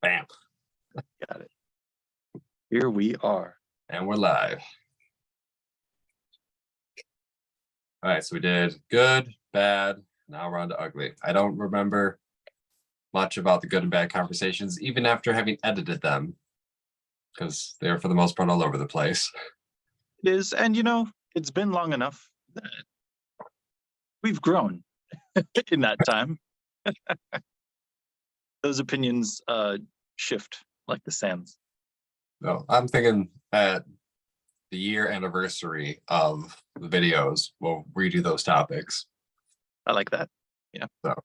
Bam. Got it. Here we are. And we're live. All right, so we did good, bad. Now we're on to ugly. I don't remember much about the good and bad conversations, even after having edited them, because they're for the most part all over the place. It is, and it's been long enough that we've grown in that time. Those opinions shift like the sands. So I'm thinking at the year anniversary of the videos, we'll redo those topics. I like that. So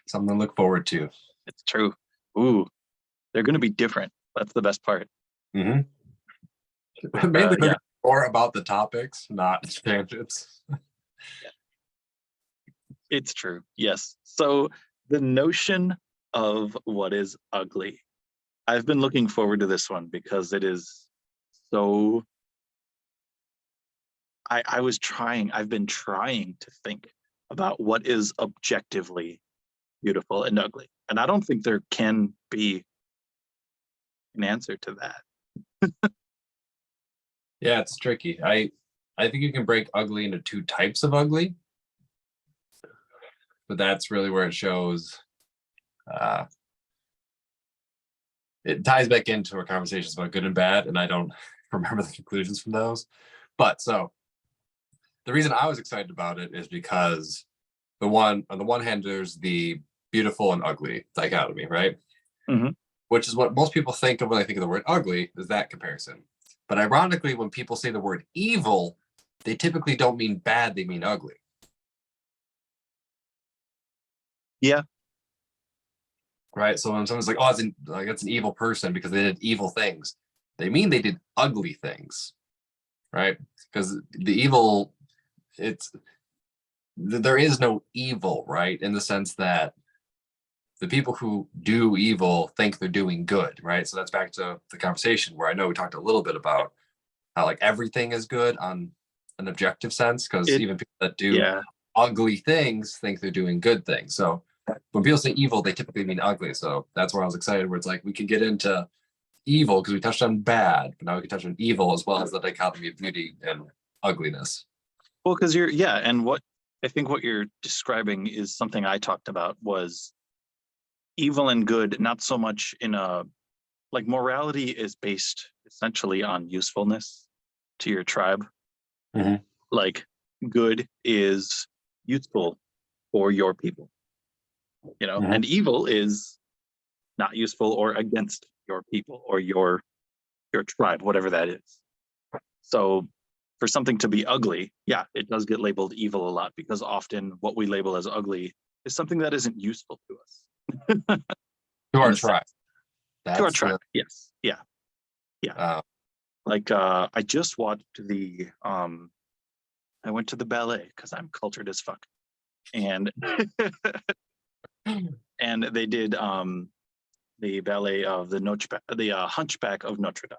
something to look forward to. It's true. Ooh, they're going to be different. That's the best part. Mm-hmm. Mainly more about the topics, not tangents. It's true. Yes. So the notion of what is ugly. I've been looking forward to this one because it is so. I've been trying to think about what is objectively beautiful and ugly. And I don't think there can be an answer to that. Yeah, it's tricky. I think you can break ugly into two types of ugly, but that's really where it shows. It ties back into our conversations about good and bad, and I don't remember the conclusions from those. But so the reason I was excited about it is because on the one hand, there's the beautiful and ugly dichotomy, right? Mm-hmm. Which is what most people think of when they think of the word ugly, is that comparison. But ironically, when people say the word evil, they typically don't mean bad, they mean ugly. Yeah. Right? So when someone's like, oh, it's an evil person because they did evil things, they mean they did ugly things, right? Because the evil, there is no evil, right? In the sense that the people who do evil think they're doing good, right? So that's back to the conversation where I know we talked a little bit about how like everything is good on an objective sense, because even people that do ugly things think they're doing good things. So when people say evil, they typically mean ugly. So that's where I was excited, where it's like we can get into evil because we touched on bad, but now we can touch on evil as well as the dichotomy of beauty and ugliness. Well, because and what I think what you're describing is something I talked about was evil and good, not so much in a, like, morality is based essentially on usefulness to your tribe. Mm-hmm. Like, good is useful for your people, Mm-hmm. and evil is not useful or against your people or your tribe, whatever that is. So for something to be ugly, it does get labeled evil a lot, because often what we label as ugly is something that isn't useful to us. To our tribe. To our tribe, yes. Yeah. I just watched I went to the ballet because I'm cultured as fuck. And and they did the ballet of the Hunchback of Notre Dame.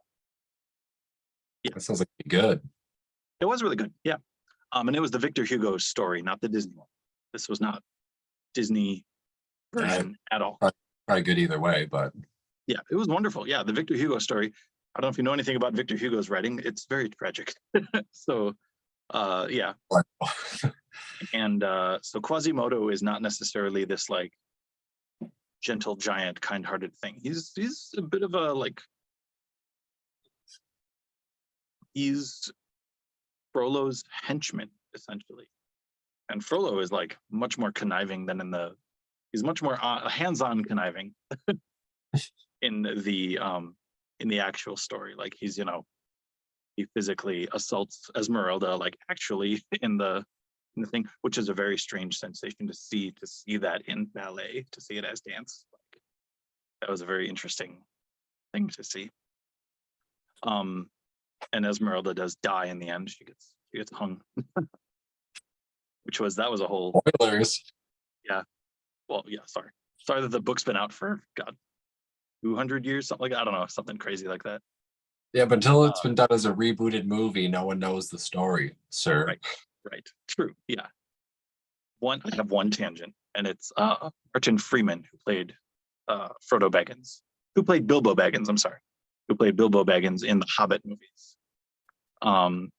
Yeah. That sounds like good. It was really good, yeah. And it was the Victor Hugo story, not the Disney one. This was not Disney version at all. Probably good either way, but yeah, it was wonderful. Yeah, the Victor Hugo story. I don't know if you know anything about Victor Hugo's writing. It's very tragic. So, yeah. And so Quasimodo is not necessarily this like gentle giant, kind-hearted thing. He's a bit of a he's Frollo's henchman, essentially. And Frollo is like much more conniving than he's much more hands-on conniving in the actual story. Like he physically assaults Esmeralda, like actually in the thing, which is a very strange sensation to see that in ballet, to see it as dance. Like, that was a very interesting thing to see. And Esmeralda does die in the end. She gets hung. That was a whole spoilers. Yeah. Well, yeah, sorry that the book's been out for 200 years, something like that. I don't know, something crazy like that. Yeah, but until it's been done as a rebooted movie, no one knows the story, sir. Right. True. Yeah. I have one tangent, and it's Martin Freeman, who played Frodo Baggins, who played Bilbo Baggins. I'm sorry, who played Bilbo Baggins in the Hobbit movies.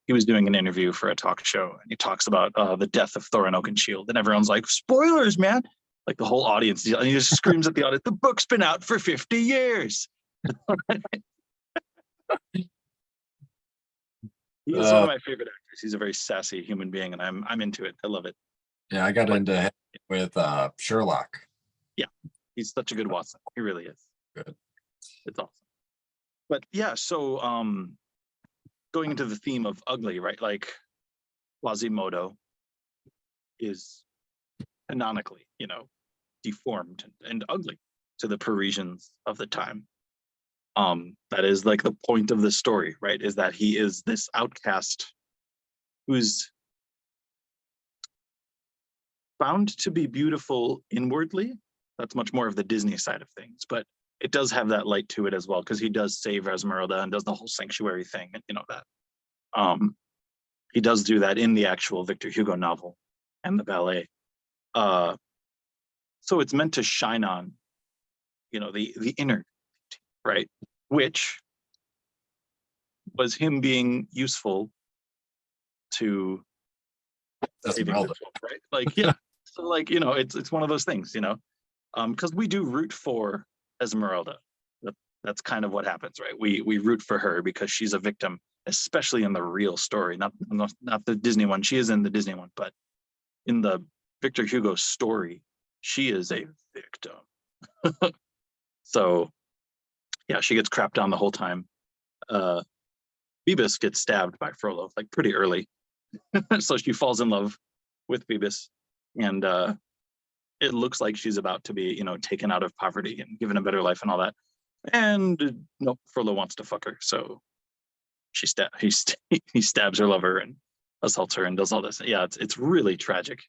He was doing an interview for a talk show, and he talks about the death of Thorin Oakenshield, and everyone's like, "Spoilers, man!" Like the whole audience, and he just screams at the audience, "The book's been out for 50 years." He is one of my favorite actors. He's a very sassy human being, and I'm into it. I love it. Yeah, I got into it with Sherlock. Yeah, he's such a good Watson. He really is. Good. It's awesome. But yeah, so going into the theme of ugly, right? Like Quasimodo is canonically, deformed and ugly to the Parisians of the time. That is like the point of the story, right? Is that he is this outcast who's found to be beautiful inwardly. That's much more of the Disney side of things, but it does have that light to it as well, because he does save Esmeralda and does the whole sanctuary thing, and that. He does do that in the actual Victor Hugo novel and the ballet. So it's meant to shine on, the inner, right? Which was him being useful to saving Esmeralda. the world, right? Like, yeah. So like, it's one of those things, because we do root for Esmeralda. That's kind of what happens, right? We root for her because she's a victim, especially in the real story, not the Disney one. She is in the Disney one, but in the Victor Hugo story, she is a victim. So yeah, she gets crapped on the whole time. Phoebus gets stabbed by Frollo like pretty early. So she falls in love with Phoebus, and it looks like she's about to be, taken out of poverty and given a better life and all that. And no, Frollo wants to fuck her, so he stabs her lover and assaults her and does all this. Yeah, it's really tragic.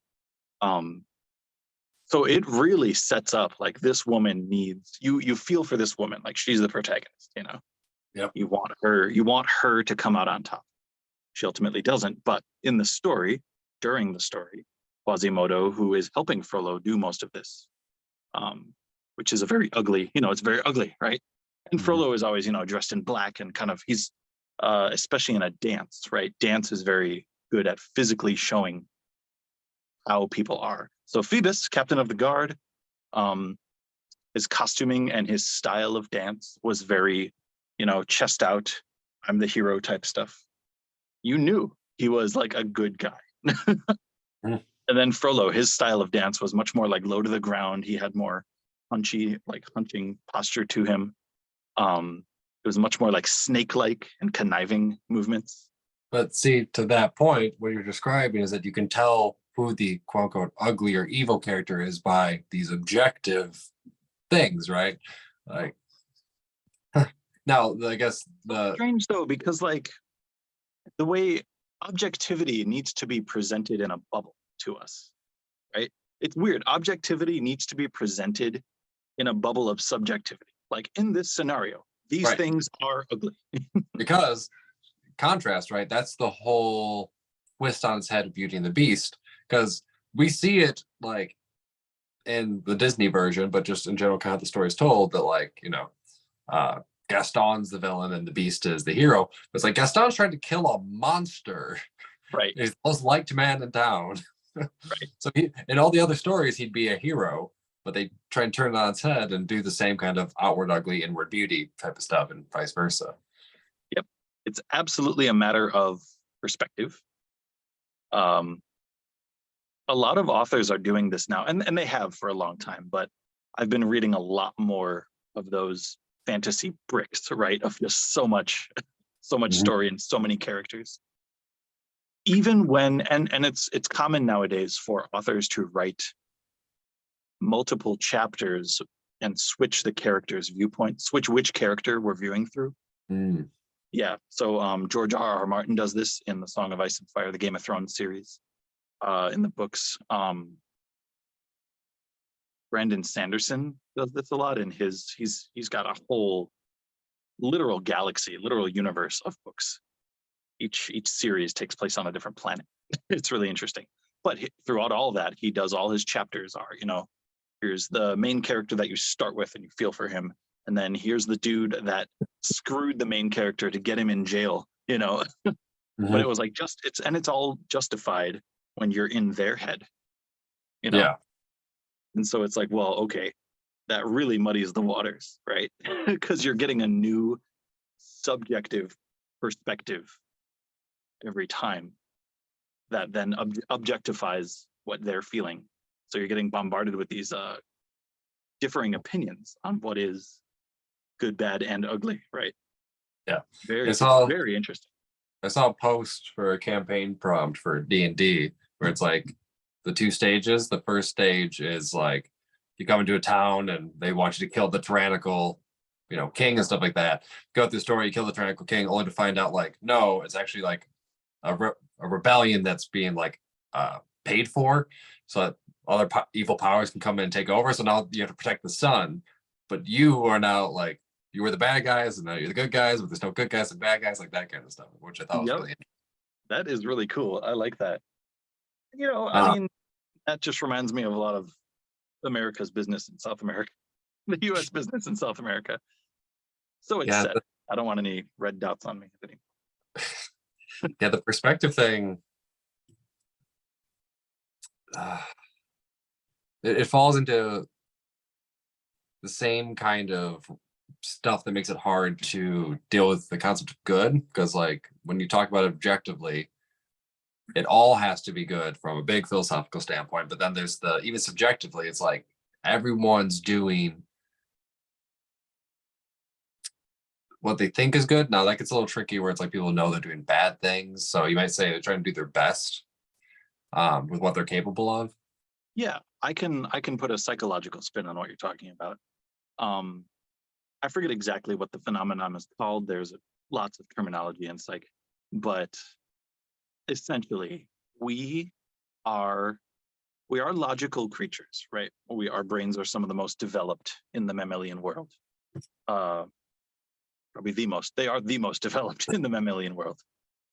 So it really sets up like this woman needs you feel for this woman, like she's the protagonist, Yep. You want her to come out on top. She ultimately doesn't, but in the story, during the story, Quasimodo, who is helping Frollo do most of this, which is a very ugly, it's very ugly, right? And Frollo is always, dressed in black and kind of, he's, especially in a dance, right? Dance is very good at physically showing how people are. So Phoebus, captain of the guard, his costuming and his style of dance was very, chest out, I'm the hero type stuff. You knew he was like a good guy. And then Frollo, his style of dance was much more like low to the ground. He had more hunching posture to him. It was much more like snake-like and conniving movements. But see, to that point, what you're describing is that you can tell who the quote unquote ugly or evil character is by these objective things, right? Like, now, I guess strange though, because like the way objectivity needs to be presented in a bubble to us, right? It's weird. Objectivity needs to be presented in a bubble of subjectivity. Like in this scenario, these Right. things are ugly. Because contrast, right? That's the whole twist on its head of Beauty and the Beast, because we see it like in the Disney version, but just in general, kind of the story is told that like, Gaston's the villain and the Beast is the hero. But it's like Gaston's trying to kill a monster. Right. He's the most liked man in town. Right. So in all the other stories, he'd be a hero, but they try and turn it on its head and do the same kind of outward ugly, inward beauty type of stuff, and vice versa. Yep. It's absolutely a matter of perspective. A lot of authors are doing this now, and they have for a long time, but I've been reading a lot more of those fantasy bricks, right? Of just so much story and so many characters. Even when, and it's common nowadays for authors to write multiple chapters and switch the character's viewpoint, switch which character we're viewing through. Yeah, so George R.R. Martin does this in the Song of Ice and Fire, the Game of Thrones series. In the books, Brandon Sanderson does this a lot in he's got a whole literal galaxy, literal universe of books. Each series takes place on a different planet. It's really interesting. But throughout all of that, he does all his chapters are, here's the main character that you start with and you feel for him. and then here's the dude that screwed the main character to get him in jail, you know. But Mhm. it was like it's all justified when you're in their head, you know. Yeah. And so it's like, well, okay, that really muddies the waters, right? Because you're getting a new subjective perspective every time that then objectifies what they're feeling. So you're getting bombarded with these differing opinions on what is good, bad, and ugly, right? Yeah. Very, I it's saw very interesting. I saw a post for a campaign prompt for D&D where it's like the two stages. The first stage is like you come into a town and they want you to kill the tyrannical, king and stuff like that. Go through the story, you kill the tyrannical king, only to find out like no, it's actually like a rebellion that's being like paid for, so that other evil powers can come in and take over. So now you have to protect the sun, but you are now like you were the bad guys and now you're the good guys, but there's no good guys and bad guys, like that kind of stuff, which I thought was Yep, really that is really cool. I like that. You know, I interesting. mean, that just reminds me of a lot of America's business in South America, the U.S. business in South America. So it's Yeah, said. I don't want any red dots on me. yeah, the perspective thing, uh, it falls into the same kind of stuff that makes it hard to deal with the concept of good, because like when you talk about it objectively, it all has to be good from a big philosophical standpoint, but then there's the even subjectively, it's like everyone's doing what they think is good. Now that gets a little tricky where it's like people know they're doing bad things, so you might say they're trying to do their best with what they're capable of. Yeah, I can put a psychological spin on what you're talking about. Um, I forget exactly what the phenomenon is called. There's lots of terminology in psych, but essentially, we are we are logical creatures, right? Our brains are some of the most developed in the mammalian world. Uh, Probably the most. They are the most developed in the mammalian world.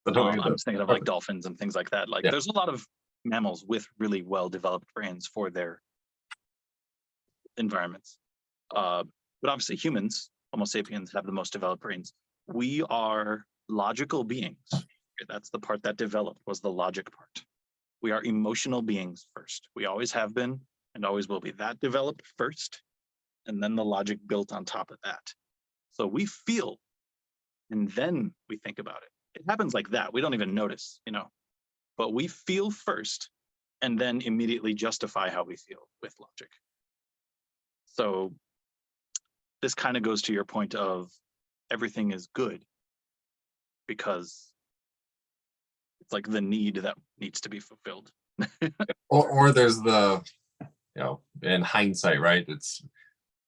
But no, I'm just thinking of like dolphins and things like that. Like, yeah. there's a lot of mammals with really well developed brains for their environments. But obviously, humans, Homo sapiens, have the most developed brains. We are logical beings. That's the part that developed, was the logic part. We are emotional beings first. We always have been and always will be. That developed first, and then the logic built on top of that. So we feel, and then we think about it. It happens like that. We don't even notice, but we feel first and then immediately justify how we feel with logic. So this kind of goes to your point of everything is good because it's like the need that needs to be fulfilled. Or there's the, in hindsight, right? It's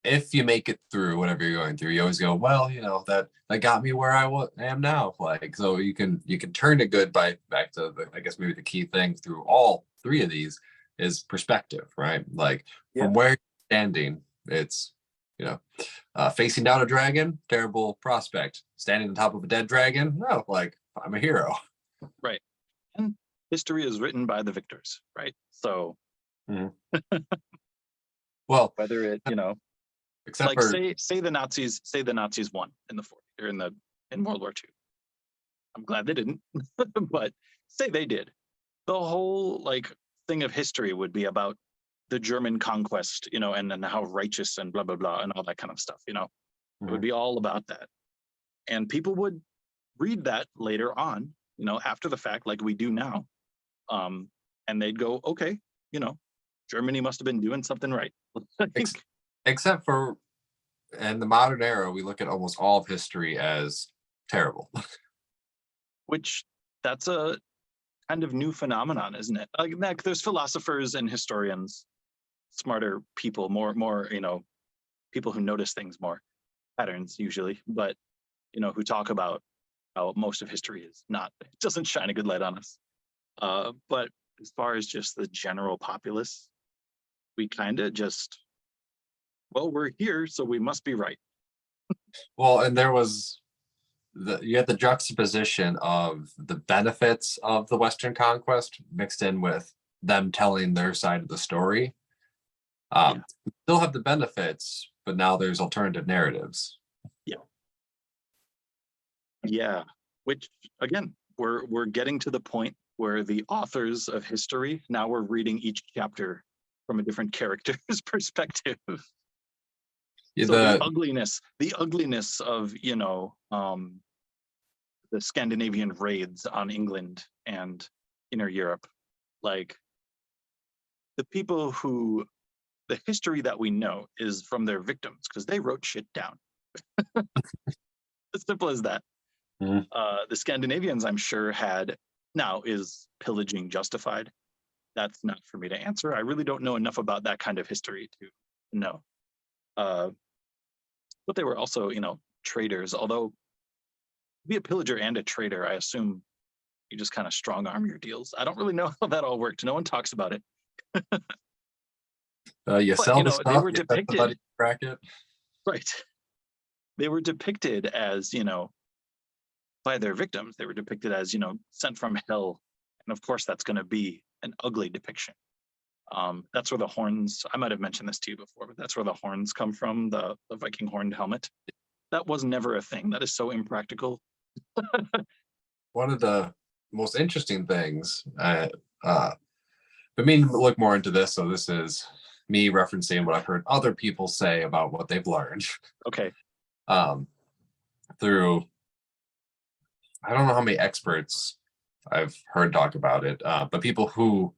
if you make it through whatever you're going through, you always go, well, that got me where I am now. Like, so you can turn it good by back to I guess maybe the key thing through all three of these is perspective, right? Like from where you're standing, it's facing down a dragon, terrible prospect. Standing on top of a dead dragon, no, like I'm a hero. Right. And history is written by the victors, right? So well, whether it, except like for say the Nazis won in the 40s or in World War II. I'm glad they didn't, but say they did. The whole like thing of history would be about the German conquest, and how righteous and blah blah blah and all that kind of stuff. It would be all about that, and people would read that later on, after the fact, like we do now, and they'd go, okay, Germany must have been doing something right. Except for in the modern era, we look at almost all of history as terrible. Which that's a kind of new phenomenon, isn't it? Like there's philosophers and historians, smarter people, more, people who notice things more, patterns usually, but who talk about how most of history is not, it doesn't shine a good light on us. But as far as just the general populace, we kind of just, well, we're here, so we must be right. Well, and there was you had the juxtaposition of the benefits of the Western conquest mixed in with them telling their side of the story. Yeah. We still have the benefits, but now there's alternative narratives. Yeah, which again, we're getting to the point where the authors of history, now we're reading each chapter from a different character's perspective. Yeah, So the ugliness of, you know, the Scandinavian raids on England and inner Europe, like the people who, the history that we know is from their victims because they wrote shit down. As simple as that. Mhm. The Scandinavians, I'm sure, had. Now, is pillaging justified? That's not for me to answer. I really don't know enough about that kind of history to know. But they were also, you know, traders. Although, to be a pillager and a trader, I assume you just kind of strong arm your deals. I don't really know how that all worked. No one talks about it. You But, sell you the know, they stuff, were you set somebody depicted, to crack it. right? They were depicted as, you know, by their victims. They were depicted as, you know, sent from hell. And of course, that's going to be an ugly depiction. That's where the horns, I might have mentioned this to you before, but that's where the horns come from, the Viking horned helmet. That was never a thing. That is so impractical. One of the most interesting things, but me look more into this. So this is me referencing what I've heard other people say about what they've learned Okay. through, I don't know how many experts I've heard talk about it, but people who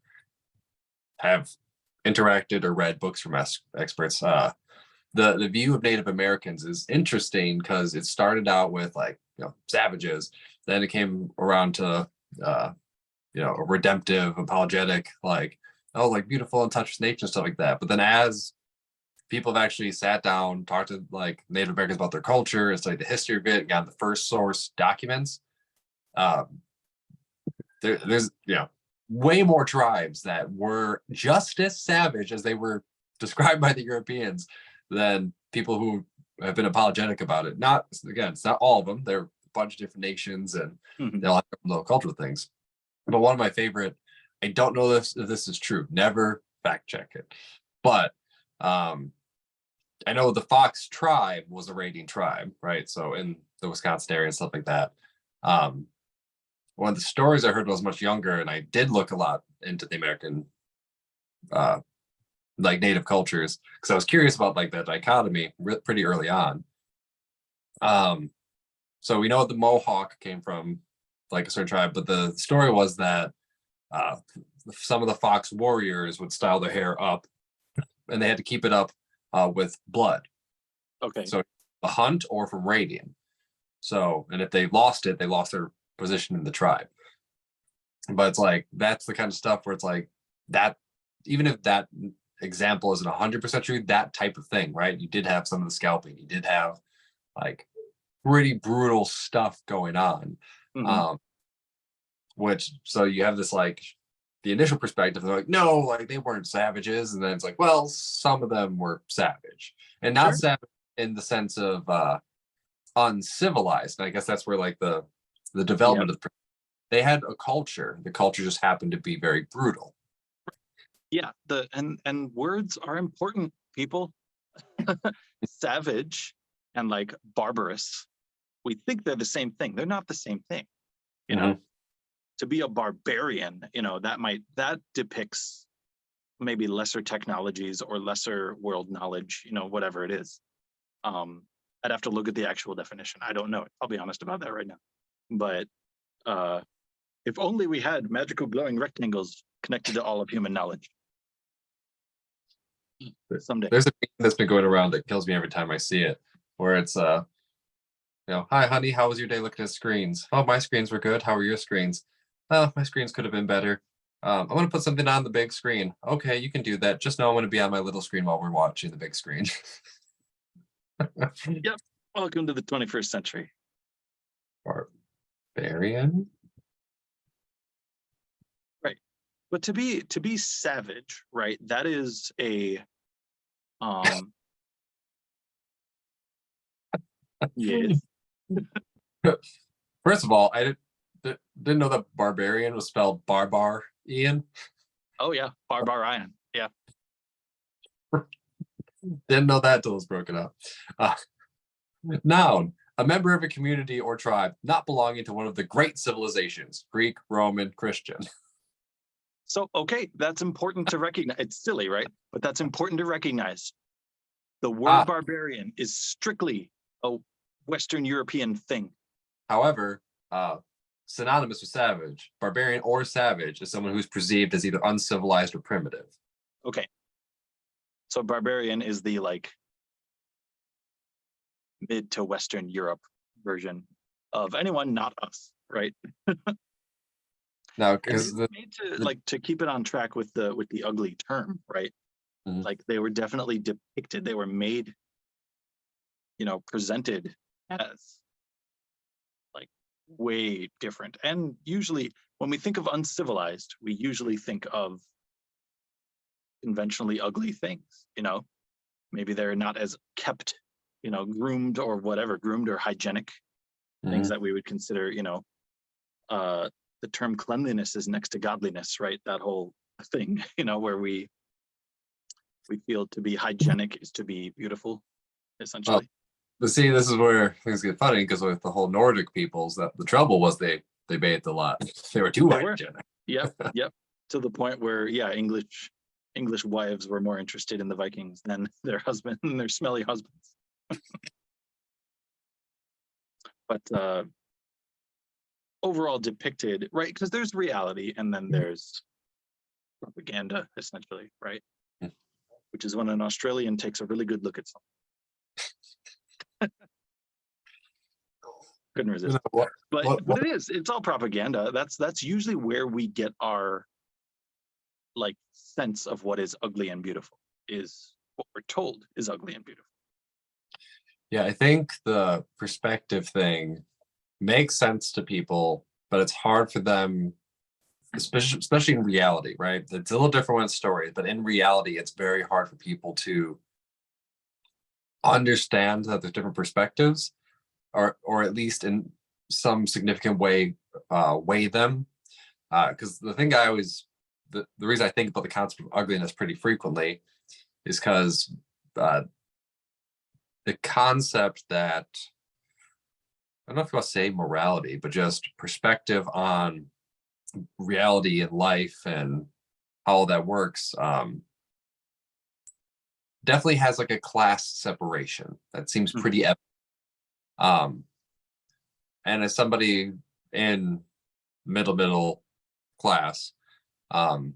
have interacted or read books from experts. The view of Native Americans is interesting because it started out with, like, you know, savages, then it came around to you know, a redemptive, apologetic, like, oh, like beautiful and touch with nature and stuff like that. But then as people have actually sat down, talked to like Native Americans about their culture, it's like the history of it, got the first source documents. Um, there's, you know, way more tribes that were just as savage as they were described by the Europeans than people who have been apologetic about it. Not, again, it's not all of them. There are a bunch of different nations and they all have little cultural things. But one of my favorite, I don't know if this is true, never fact check it, but I know the Fox tribe was a raiding tribe, right? So in the Wisconsin area and stuff like that. One of the stories I heard when I was much younger, and I did look a lot into the American, like native cultures, because I was curious about like that dichotomy pretty early on. So we know the Mohawk came from like a certain tribe, but the story was that some of the Fox warriors would style their hair up, and they had to keep it up with blood. Okay. So a hunt or from raiding. So, and if they lost it, they lost their position in the tribe. But it's like that's the kind of stuff where it's like that, even if that example isn't 100% true, that type of thing, right? You did have some of the scalping, you did have like pretty brutal stuff going on. Which, so you have this like the initial perspective, they're like, no, like they weren't savages, and then it's like, well, some of them were savage, and not Sure. savage in the sense of uncivilized. And I guess that's where like the development of they had a culture. The culture just happened to be very brutal. Yeah. And words are important, people. Savage and like barbarous, we think they're the same thing. They're not the same thing. You know, to be a barbarian, you know, that depicts maybe lesser technologies or lesser world knowledge, you know, whatever it is. I'd have to look at the actual definition. I don't know it. I'll be honest about that right now. But if only we had magical glowing rectangles connected to all of human knowledge. Someday. There's a meme that's been going around that kills me every time I see it, where it's you know, hi honey, how was your day looking at screens? Oh, my screens were good. How were your screens? Oh, my screens could have been better. I'm gonna put something on the big screen. Okay, you can do that. Just know I'm gonna be on my little screen while we're watching the big screen. Yep. Welcome to the 21st century. Barbarian. Right. But to be savage, right? That is a yes. First of all, I didn't know that barbarian was spelled barbar, Ian. Oh yeah, barbarian. Yeah. Didn't know that till it was broken up. Uh, Noun, a member of a community or tribe not belonging to one of the great civilizations, Greek, Roman, Christian. So, okay, that's important to recognize. It's silly, right? But that's important to recognize. The word Ah, barbarian is strictly a Western European thing. however, synonymous with savage, barbarian or savage is someone who's perceived as either uncivilized or primitive. Okay. So barbarian is the like mid to Western Europe version of anyone not us, right? Now, And they because were made to like to keep it on track with the ugly term, right? Mhm. Like they were definitely depicted, they were made, presented as like way different. And usually when we think of uncivilized, we usually think of conventionally ugly things, maybe they're not as kept, groomed or whatever, groomed or hygienic, things that we would consider, the term cleanliness is next to godliness, right? That whole thing, where we feel to be hygienic is to be beautiful, Well, essentially. but see, this is where things get funny because with the whole Nordic peoples, that the trouble was they bathed a lot. They were too They were. hygienic. Yep, yep. To the point where, yeah, English wives were more interested in the Vikings than their husband and their smelly husbands. But overall depicted, right? Because there's reality and then there's propaganda, essentially, right? Mm. Which is when an Australian takes a really good look at something. Couldn't You resist. know, what, But it is, it's all propaganda. That's usually where we get our like sense of what is ugly and beautiful, is what we're told is ugly and beautiful. Yeah, I think the perspective thing makes sense to people, but it's hard for them, especially in reality, right? It's a little different when it's stories, but in reality, it's very hard for people to understand that there's different perspectives, or at least in some significant way weigh them. Because the thing I always the reason I think about the concept of ugliness pretty frequently is because uh, the concept that I don't know if you want to say morality, but just perspective on reality and life and how all that works definitely has like a class separation that seems Mhm. pretty evident. Um, and as somebody in middle class, um,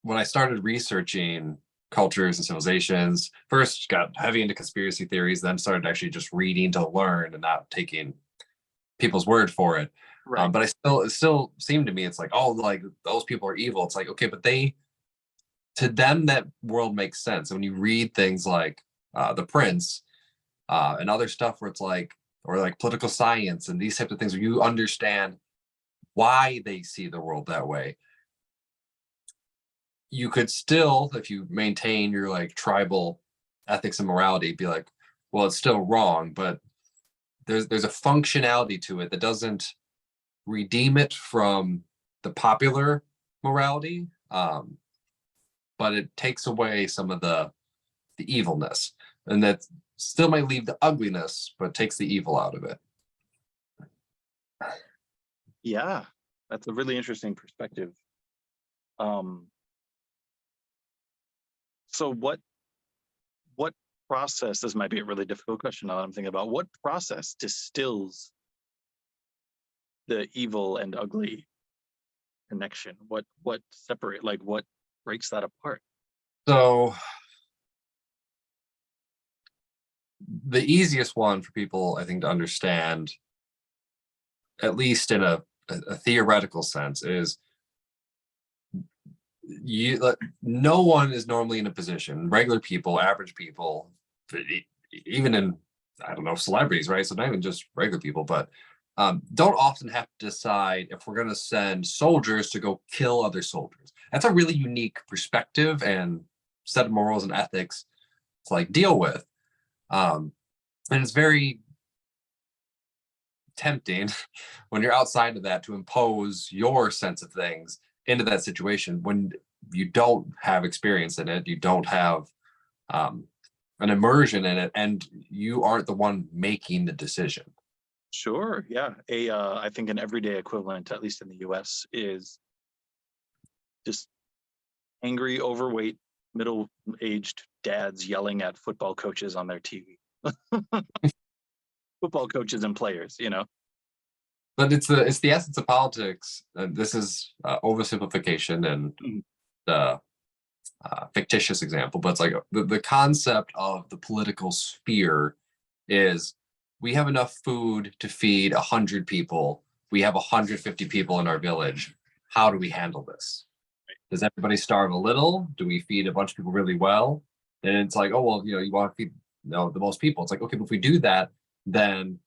when I started researching cultures and civilizations, first got heavy into conspiracy theories, then started actually just reading to learn and not taking people's word for it. Right. But it still seemed to me, it's like, oh, like those people are evil. It's like, okay, but to them, that world makes sense. When you read things like The Prince and other stuff where it's like, or like political science and these types of things where you understand why they see the world that way, you could still, if you maintain your like tribal ethics and morality, be like, well, it's still wrong, but there's a functionality to it that doesn't redeem it from the popular morality, but it takes away some of the evilness, and that still might leave the ugliness, but takes the evil out of it. Yeah, that's a really interesting perspective. Um, so what process, this might be a really difficult question now that I'm thinking about, what process distills the evil and ugly connection? What separate, like what breaks that apart? So the easiest one for people, I think, to understand, at least in a theoretical sense, is no one is normally in a position, regular people, average people, even in, I don't know, celebrities, right? So not even just regular people, but don't often have to decide if we're going to send soldiers to go kill other soldiers. That's a really unique perspective and set of morals and ethics to like deal with. And it's very tempting when you're outside of that to impose your sense of things into that situation when you don't have experience in it, you don't have an immersion in it, and you aren't the one making the decision. Sure. Yeah. I think an everyday equivalent, at least in the US, is just angry, overweight, middle-aged dads yelling at football coaches on their TV. Football coaches and players, But it's the essence of politics. This is oversimplification and Mhm. the fictitious example, but it's like the concept of the political sphere is we have enough food to feed 100 people. We have 150 people in our village. How do we handle this? Does everybody starve a little? Do we feed a bunch of people really well? And it's like, oh, well, you want to feed the most people. It's like, okay, but if we do that, then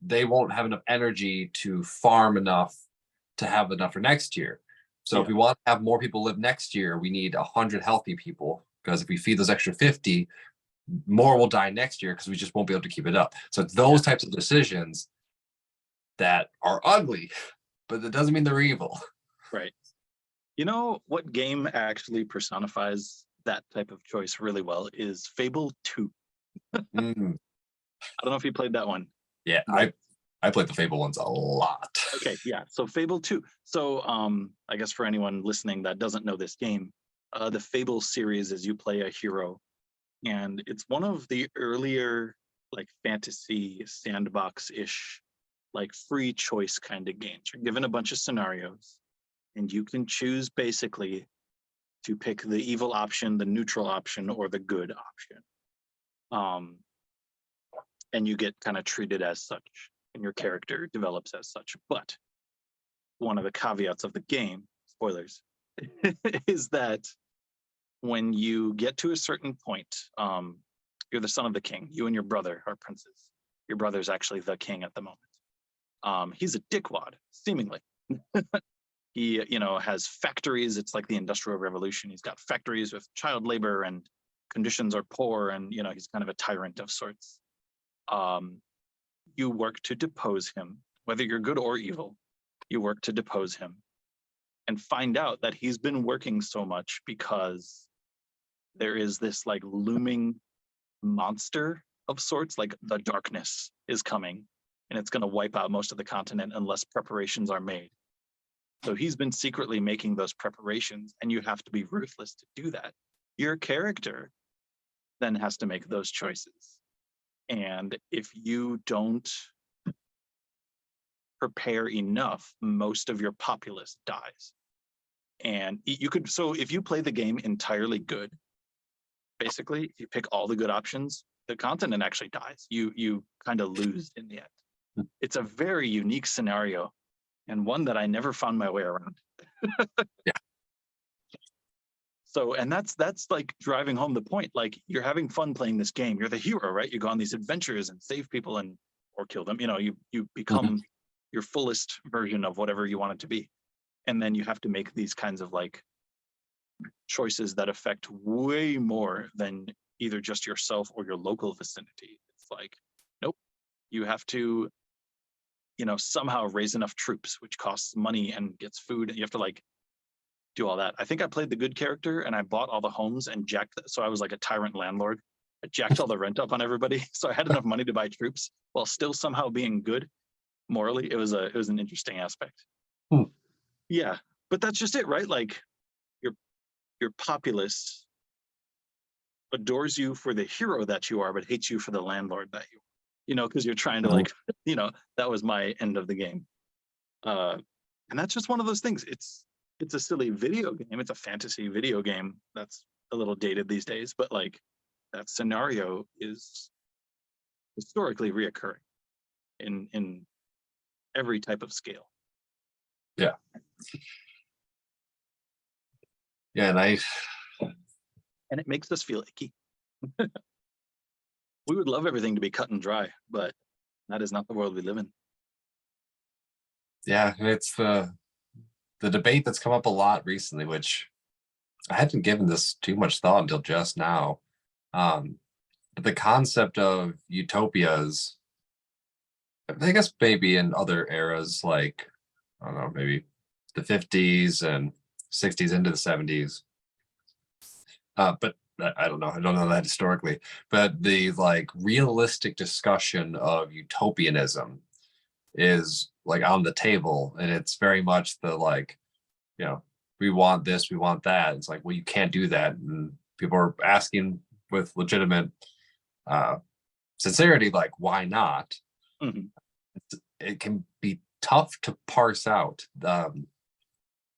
they won't have enough energy to farm enough to have enough for next year. So if Yeah. we want to have more people live next year, we need 100 healthy people, because if we feed those extra 50, more will die next year because we just won't be able to keep it up. So it's those types of decisions that are ugly, but that doesn't mean they're evil. Right. You know what game actually personifies that type of choice really well is Fable 2. Mm, I don't know if you played that one. yeah, I played the Fable ones a lot. Okay, yeah. So Fable 2. So I guess for anyone listening that doesn't know this game, the Fable series is you play a hero, and it's one of the earlier like fantasy sandbox-ish, like free choice kind of games. You're given a bunch of scenarios, and you can choose basically to pick the evil option, the neutral option, or the good option. And you get kind of treated as such, and your character develops as such. But one of the caveats of the game, spoilers, is that when you get to a certain point, you're the son of the king. You and your brother are princes. Your brother's actually the king at the moment. He's a dickwad, seemingly. He, has factories. It's like the Industrial Revolution. He's got factories with child labor, and conditions are poor, and he's kind of a tyrant of sorts. You work to depose him, whether you're good or evil. You work to depose him, and find out that he's been working so much because there is this like looming monster of sorts, like the darkness is coming, and it's going to wipe out most of the continent unless preparations are made. So he's been secretly making those preparations, and you have to be ruthless to do that. Your character then has to make those choices. And if you don't prepare enough, most of your populace dies. And you could, so if you play the game entirely good, basically, if you pick all the good options, the continent actually dies. You kind of lose in the end. It's a very unique scenario, and one that I never found my way around. Yeah. So, and that's like driving home the point. Like, you're having fun playing this game. You're the hero, right? You go on these adventures and save people or kill them. You become your fullest version of whatever you want it to be. And then you have to make these kinds of like choices that affect way more than either just yourself or your local vicinity. It's like, nope, you have to, somehow raise enough troops, which costs money and gets food, and you have to like do all that. I think I played the good character, and I bought all the homes and so I was like a tyrant landlord. I jacked all the rent up on everybody, so I had enough money to buy troops while still somehow being good morally. It was an interesting aspect. Yeah, but that's just it, right? Like, your populace adores you for the hero that you are, but hates you for the landlord that you are, because you're trying to like, that was my end of the game. And that's just one of those things. It's a silly video game. It's a fantasy video game that's a little dated these days, but like, that scenario is historically reoccurring in every type of scale. Yeah. Yeah, And it makes us feel icky. We would love everything to be cut and dry, but that is not the world we live in. yeah, it's the debate that's come up a lot recently, which I hadn't given this too much thought until just now. But the concept of utopias, I guess maybe in other eras, like, I don't know, maybe the 50s and 60s into the 70s. But I don't know. I don't know that historically, but the like realistic discussion of utopianism is like on the table, and it's very much the like, you know, we want this, we want that. It's like, well, you can't do that, and people are asking with legitimate uh, sincerity, like, why not? Mhm. It can be tough to parse out.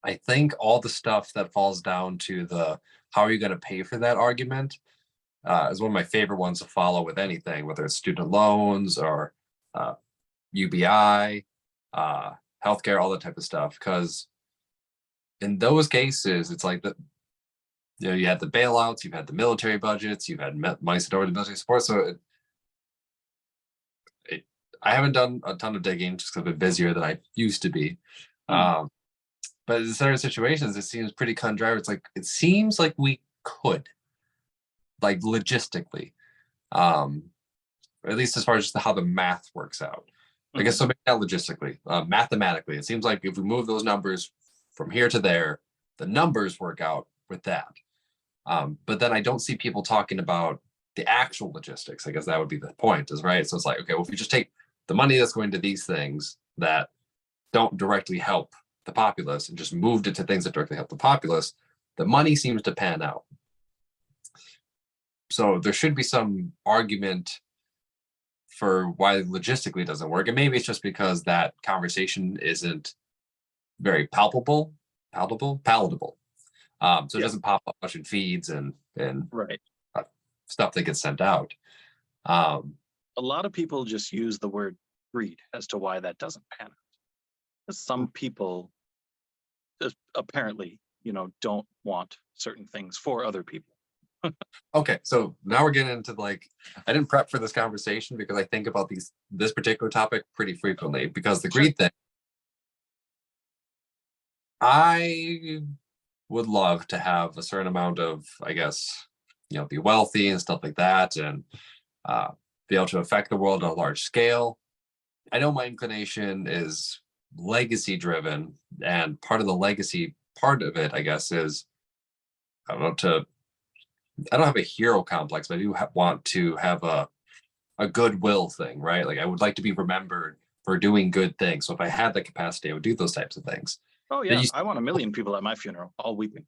I think all the stuff that falls down to the how are you going to pay for that argument is one of my favorite ones to follow with anything, whether it's student loans or uh, UBI, uh, healthcare, all that type of stuff. Because in those cases, it's like the you know you had the bailouts, you've had the military budgets, you've had money sent over to military support. So I haven't done a ton of digging just because I've been busier than I used to be. Mm. Um, but in certain situations, it seems pretty cut and dry. It's like it seems like we could, like logistically, um, or at least as far as just how the math works out. I guess Mhm. so. Maybe not logistically, mathematically, it seems like if we move those numbers from here to there, the numbers work out with that. But then I don't see people talking about the actual logistics. I guess that would be the point, is right. So it's like, okay, well, if we just take the money that's going to these things that don't directly help the populace and just moved it to things that directly help the populace, the money seems to pan out. So there should be some argument for why logistically it doesn't work. And maybe it's just because that conversation isn't very palatable. So it Yeah. doesn't pop up much in feeds and Right. uh, stuff that gets sent out. Um, A lot of people just use the word greed as to why that doesn't pan out. 'Cause some people just apparently, don't want certain things for other people. okay, so now we're getting into like I didn't prep for this conversation because I think about this particular topic pretty frequently because the Sure. greed thing. I would love to have a certain amount of, I guess, be wealthy and stuff like that, and uh, be able to affect the world on a large scale. I know my inclination is legacy driven, and part of the legacy part of it, I guess, is I don't know to I don't have a hero complex, but I do want to have a goodwill thing, right? Like I would like to be remembered for doing good things. So if I had the capacity, I would do those types of things. Oh But yeah, you I want a million people at my funeral, all weeping.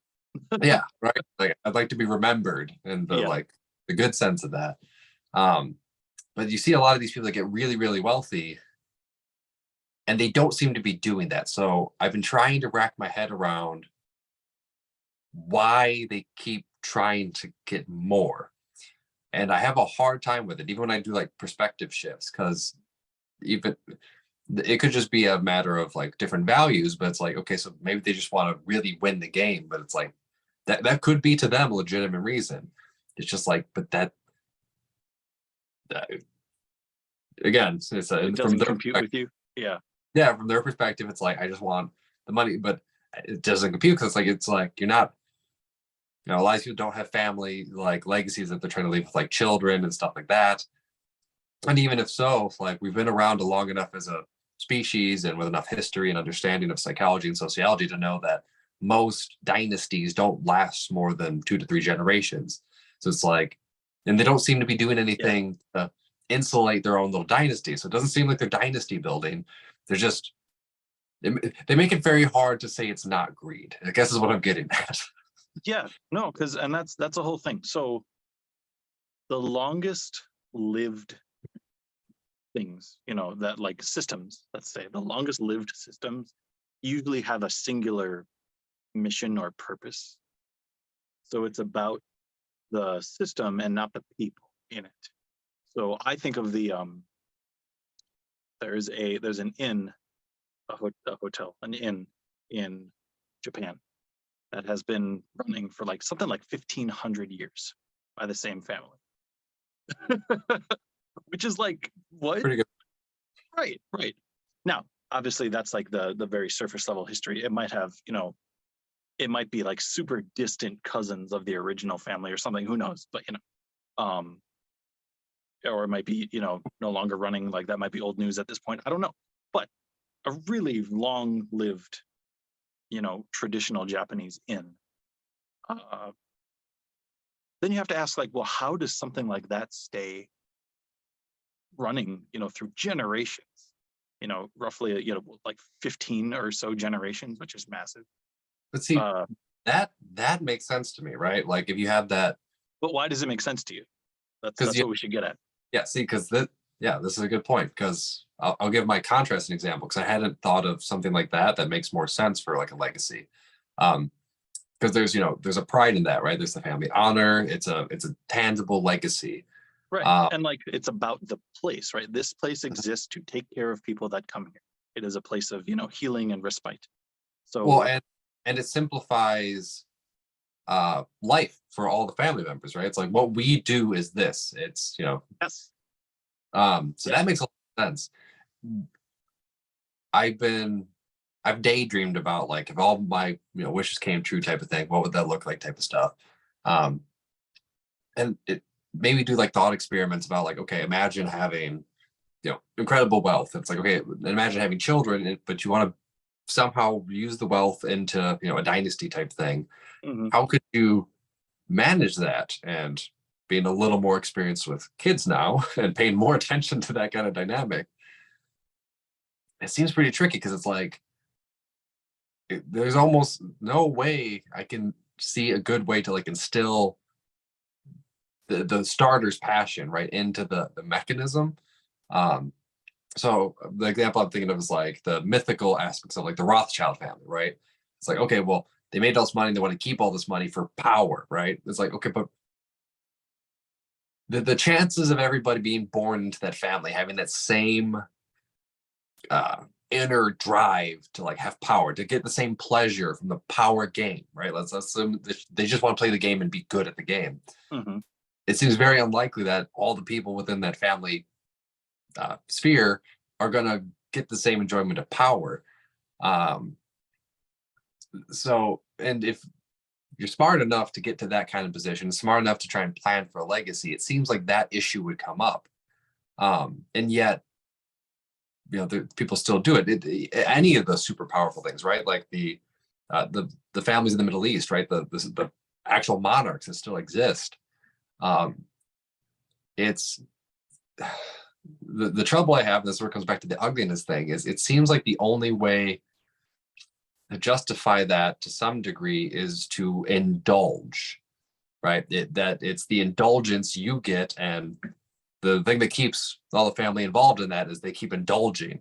yeah, right. Like I'd like to be remembered in the Yeah. like the good sense of that. Um, but you see a lot of these people that get really, really wealthy and they don't seem to be doing that. So I've been trying to rack my head around why they keep trying to get more. And I have a hard time with it, even when I do like perspective shifts, because even it could just be a matter of like different values, but it's like, okay, so maybe they just want to really win the game, but it's like that could be to them a legitimate reason. It's just like, but that again, It from doesn't their compute with you. Yeah. yeah, from their perspective, it's like I just want the money, but it doesn't compute because it's like you're not. A lot of people don't have family like legacies that they're trying to leave with like children and stuff like that. And even if so, like we've been around long enough as a species and with enough history and understanding of psychology and sociology to know that most dynasties don't last more than 2 to 3 generations. So it's like, and they don't seem to be doing Yeah. anything to insulate their own little dynasty. So it doesn't seem like they're dynasty building. They're just they make it very hard to say it's not greed. I guess is what I'm getting at. Yeah. No, because and that's a whole thing. So the longest lived things, that like systems, let's say the longest lived systems usually have a singular mission or purpose. So it's about the system and not the people in it. So I think of the there's an inn, a hotel, an inn in Japan that has been running for like something like 1500 years by the same family. Which is like what? Pretty good. Right, right. Now, obviously that's like the very surface level history. It might have, it might be like super distant cousins of the original family or something, who knows, but um or it might be, no longer running, like that might be old news at this point. I don't know. But a really long lived, traditional Japanese inn. Uh, then you have to ask, like, well, how does something like that stay running, through generations? Roughly, like 15 or so generations, which is massive. But see, Uh, that makes sense to me, right? Like if you have that, but why does it make sense to you? That's because that's what we should get at. yeah, see, because that, yeah, this is a good point. Because I'll give my contrast an example because I hadn't thought of something like that that makes more sense for like a legacy. Um, because there's there's a pride in that, right? There's the family honor. It's a tangible legacy. Right. Um, And like it's about the place, right? This place exists to take care of people that come here. It is a place of, healing and respite. well, So and it simplifies life for all the family members, right? It's like what we do is this. It's yes. so Yeah. that makes a lot of sense. I've been I've daydreamed about like if all my wishes came true type of thing, what would that look like type of stuff. Um, and it maybe do like thought experiments about like, okay, imagine having incredible wealth. It's like, okay, imagine having children, but you want to somehow use the wealth into a dynasty type thing. Hmm. How could you manage that? And being a little more experienced with kids now and paying more attention to that kind of dynamic, it seems pretty tricky because it's like there's almost no way I can see a good way to like instill the starter's passion right into the mechanism. Um, so the example I'm thinking of is like the mythical aspects of like the Rothschild family, right? It's like, okay, well, they made all this money, they want to keep all this money for power, right? It's like, okay, but the chances of everybody being born into that family having that same uh inner drive to like have power, to get the same pleasure from the power game, right? Let's assume they just want to play the game and be good at the game. Hmm. It seems very unlikely that all the people within that family sphere are going to get the same enjoyment of power. Um, so, and if you're smart enough to get to that kind of position, smart enough to try and plan for a legacy, it seems like that issue would come up. And yet, people still do it. Any of the super powerful things, right? Like the families in the Middle East, right? The actual monarchs that still exist. Um, it's the trouble I have. This where it comes back to the ugliness thing. Is it seems like the only way to justify that to some degree is to indulge, right? That it's the indulgence you get, and the thing that keeps all the family involved in that is they keep indulging,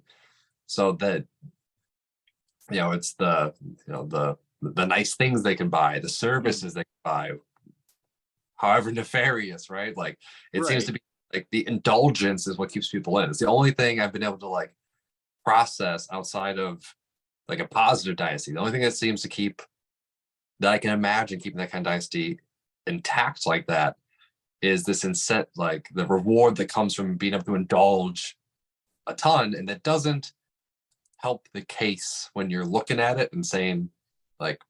so that it's the nice things they can buy, the services they can buy, however nefarious, right? Like it seems Right. to be like the indulgence is what keeps people in. It's the only thing I've been able to like process outside of like a positive dynasty. The only thing that seems to keep that I can imagine keeping that kind of dynasty intact like that is this incent like the reward that comes from being able to indulge a ton, and that doesn't help the case when you're looking at it and saying like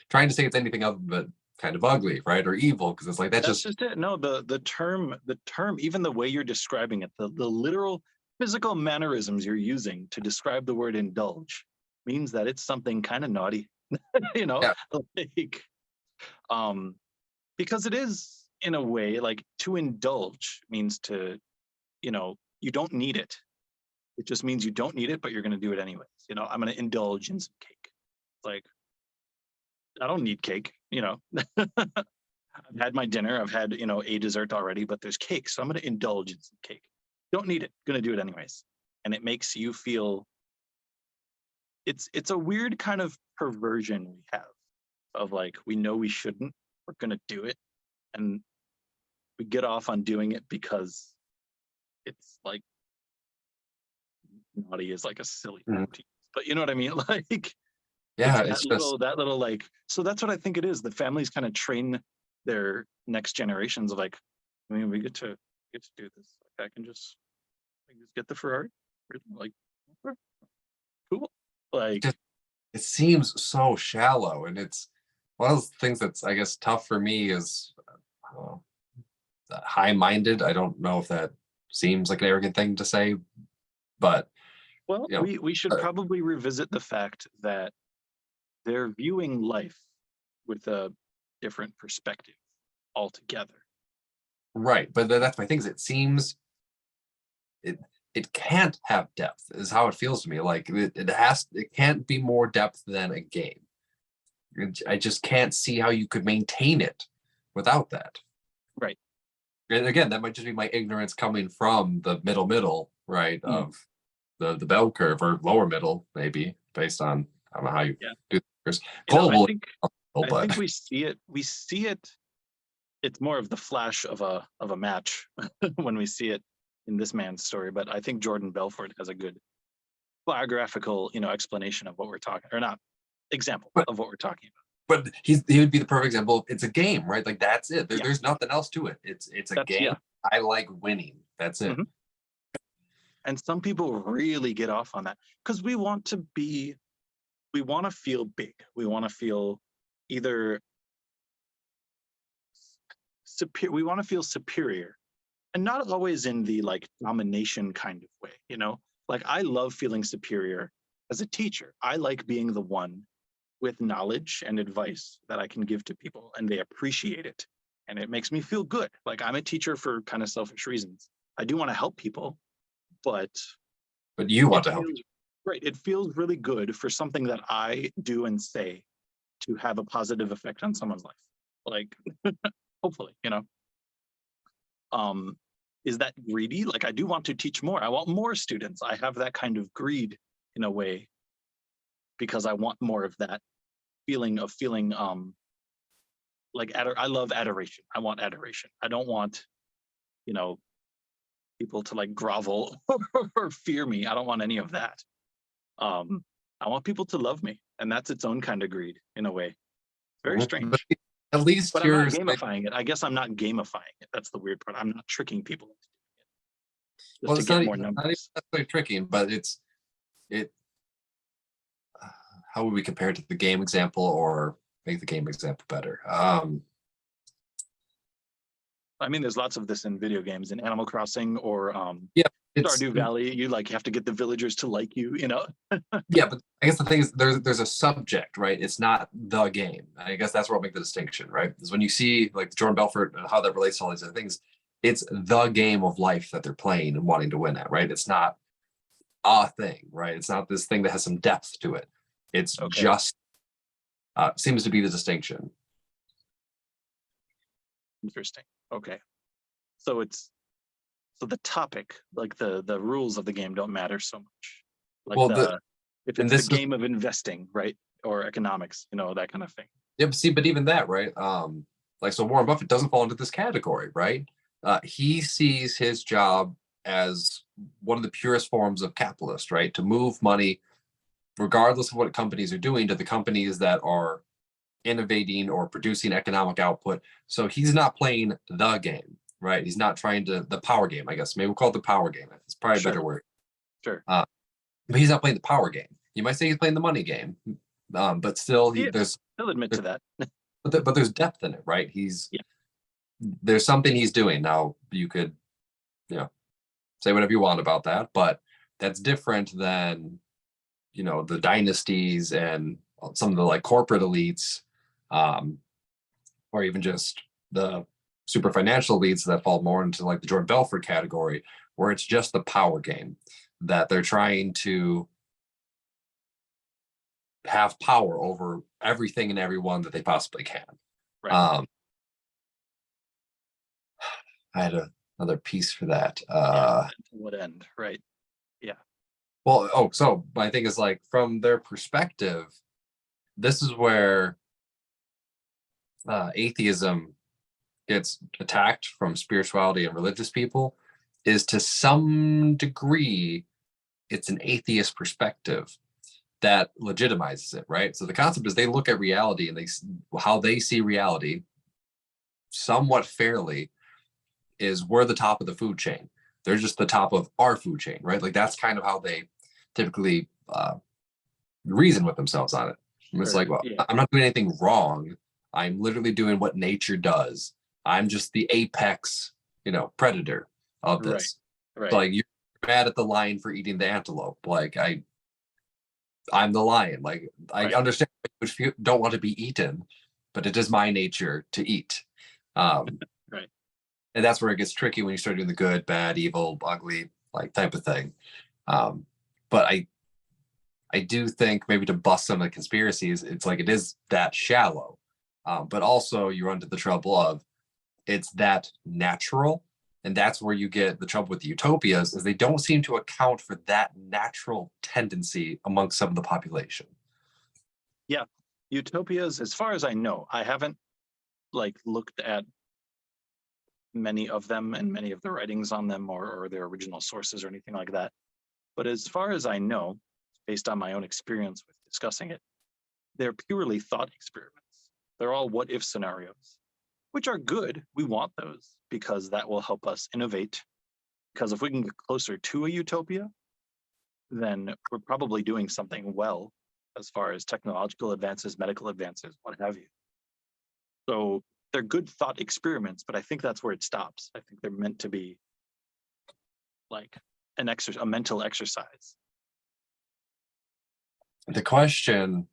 trying to say it's anything other but kind of ugly, right? Or evil, because it's like that's That's just just it. No, the term, even the way you're describing it, the literal physical mannerisms you're using to describe the word indulge means that it's something kind of naughty, you know, yeah. like um because it is in a way like to indulge means to, you don't need it. It just means you don't need it, but you're going to do it anyways. I'm going to indulge in some cake. Like I don't need cake, I've had my dinner. I've had, a dessert already, but there's cake. So I'm going to indulge in some cake. Don't need it. Going to do it anyways. And it makes you feel it's a weird kind of perversion we have of like, we know we shouldn't, we're going to do it. And we get off on doing it because it's like naughty is like a silly Mhm. term to use. But you know what I mean? Like it's Yeah, that it's just little like, so that's what I think it is. The families kind of train their next generations of like, I mean, we get to do this. Like I can just get the Ferrari. Really? Like, okay, cool. it Like, just it seems so shallow, and it's one of those things that's I guess tough for me is uh, high-minded. I don't know if that seems like an arrogant thing to say, but well, you know, we should uh, probably revisit the fact that they're viewing life with a different perspective. altogether. Right, but that's my thing. Is it seems it it can't have depth. Is how it feels to me. Like it can't be more depth than a game. I just can't see how you could maintain it without that. Right. And again, that might just be my ignorance coming from the middle, right, Mm. of the bell curve or lower middle, maybe based on I don't know how you Yeah. do this. You know, Global, I but think we see it. We see it. It's more of the flash of a match when we see it in this man's story. But I think Jordan Belfort has a good biographical, explanation of what we're talking, or not example but of what we're talking about. but he would be the perfect example. Of, it's a game, right? Like that's it. Yeah, There's nothing else to it. It's a that's game. yeah. I like winning. That's it. Mhm. And some people really get off on that because we want to feel big. We want to feel either superior. We want to feel superior, and not always in the like domination kind of way. Like I love feeling superior as a teacher. I like being the one with knowledge and advice that I can give to people, and they appreciate it, and it makes me feel good. Like I'm a teacher for kind of selfish reasons. I do want to help people, but But you want it to help. feels right. It feels really good for something that I do and say to have a positive effect on someone's life. Like, hopefully, Um, is that greedy? Like, I do want to teach more. I want more students. I have that kind of greed in a way because I want more of that feeling. Like I love adoration. I want adoration. I don't want, you know, people to like grovel or fear me. I don't want any of that. Um, I want people to love me, and that's its own kind of greed in a way. Very But strange. at least But I'm not you're gamifying it. I guess I'm not gamifying it. That's the weird part. I'm not tricking people into doing it just well. to It's get not, more not even numbers. necessarily tricking, but it. How would we compare it to the game example or make the game example better? I mean, there's lots of this in video games, in Animal Crossing or Yeah, it's Stardew Valley. You like have to get the villagers to like you. yeah, but I guess the thing is there's a subject, right? It's not the game. I guess that's where I'll make the distinction, right? Is when you see like Jordan Belfort and how that relates to all these other things, it's the game of life that they're playing and wanting to win at, right? It's not a thing, right? It's not this thing that has some depth to it. It's Okay, just seems to be the distinction. interesting. Okay, so the topic, like the rules of the game, don't matter so much. Like Well, the if and it's the this is game of investing, right, or economics, that kind of thing. yeah, see, but even that, right? Like so Warren Buffett doesn't fall into this category, right? He sees his job as one of the purest forms of capitalist, right? To move money, regardless of what companies are doing, to the companies that are innovating or producing economic output. So he's not playing the game, right? He's not trying to the power game, I guess. Maybe we'll call it the power game. It's probably a Sure, better word. sure. Uh, but he's not playing the power game. You might say he's playing the money game, but still, Yeah, there's I'll admit to that. but there's depth in it, right? Yeah, There's something he's doing. Now you could, say whatever you want about that, but that's different than, the dynasties and some of the like corporate elites, um, or even just the super financial elites that fall more into like the Jordan Belfort category, where it's just the power game that they're trying to have power over everything and everyone that they possibly can. right. Um, I had another piece for that. Yeah, to what end? Right. Yeah. Well, so my thing is like from their perspective, this is where atheism gets attacked from spirituality and religious people, is to some degree, it's an atheist perspective that legitimizes it, right? So the concept is they look at reality and how they see reality somewhat fairly is we're the top of the food chain. They're just the top of our food chain, right? Like that's kind of how they typically reason with themselves on it. And it's Sure. like, well, Yeah. I'm not doing anything wrong. I'm literally doing what nature does. I'm just the apex, predator of Right. this. So, Right. like you're mad at the lion for eating the antelope. Like I'm the lion. Like I Right. understand don't want to be eaten, but it is my nature to eat. Um, Right. and that's where it gets tricky when you start doing the good, bad, evil, ugly, like type of thing. Um, but I do think maybe to bust some of the conspiracies, it's like it is that shallow. But also you run into the trouble of it's that natural. And that's where you get the trouble with the utopias is they don't seem to account for that natural tendency amongst some of the population. Yeah. Utopias, as far as I know, I haven't like looked at many of them and many of the writings on them or their original sources or anything like that. But as far as I know, based on my own experience with discussing it, they're purely thought experiments. They're all what if scenarios, which are good. We want those because that will help us innovate. Because if we can get closer to a utopia, then we're probably doing something well as far as technological advances, medical advances, what have you. So they're good thought experiments, but I think that's where it stops. I think they're meant to be like a mental exercise. The question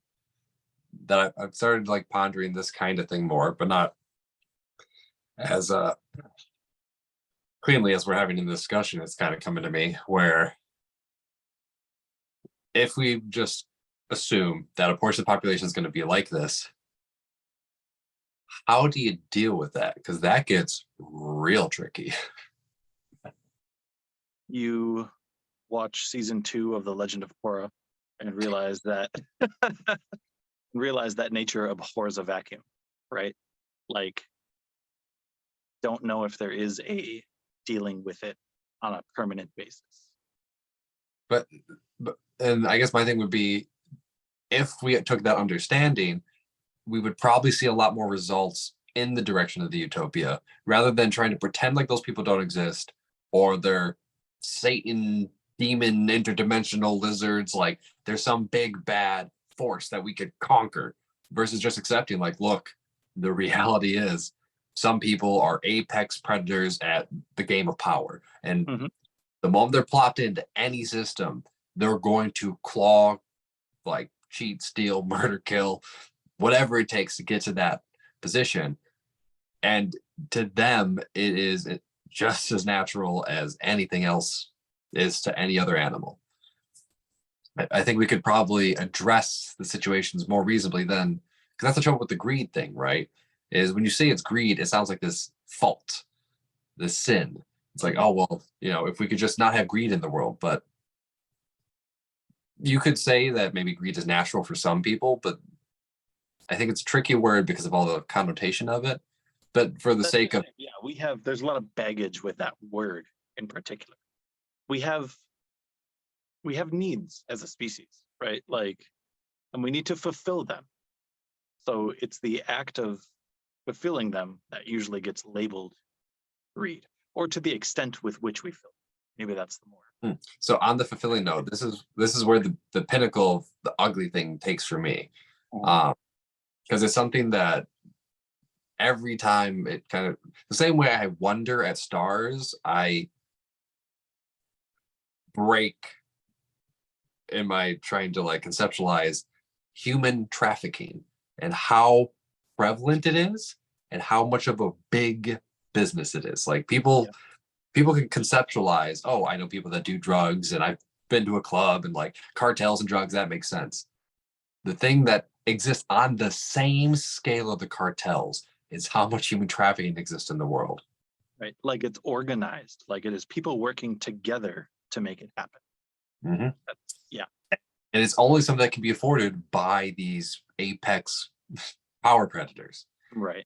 that I've started like pondering this kind of thing more, but not as cleanly as we're having in the discussion, it's kind of coming to me where if we just assume that a portion of the population is going to be like this, how do you deal with that? Because that gets real tricky. You watch season 2 of The Legend of Korra and realize that nature abhors a vacuum, right? Like, don't know if there is a dealing with it on a permanent basis. But and I guess my thing would be if we took that understanding, we would probably see a lot more results in the direction of the utopia rather than trying to pretend like those people don't exist or they're Satan, demon, interdimensional lizards. Like there's some big bad force that we could conquer versus just accepting, like, look, the reality is some people are apex predators at the game of power. And Mhm. the moment they're plopped into any system, they're going to claw, like, cheat, steal, murder, kill, whatever it takes to get to that position. And to them, it is just as natural as anything else is to any other animal. I think we could probably address the situations more reasonably then, because that's the trouble with the greed thing, right? Is when you say it's greed, it sounds like this fault, this sin. It's like, oh, well, if we could just not have greed in the world, but you could say that maybe greed is natural for some people, but I think it's a tricky word because of all the connotation of it. But for the That's sake of, yeah, there's a lot of baggage with that word in particular. We have needs as a species, right? Like, and we need to fulfill them. So it's the act of fulfilling them that usually gets labeled greed, or to the extent with which we fill. Maybe that's the more. so on the fulfilling note, this is where the pinnacle of the ugly thing takes for me. Because it's something that every time it kind of the same way I wonder at stars, I break in my trying to like conceptualize human trafficking and how prevalent it is and how much of a big business it is. Like people can conceptualize, oh, I know people that do drugs and I've been to a club and like cartels and drugs, that makes sense. The thing that exists on the same scale of the cartels is how much human trafficking exists in the world. Right, like it's organized, like it is people working together to make it happen. Mm-hmm. Yeah. And it's only something that can be afforded by these apex power predators. Right.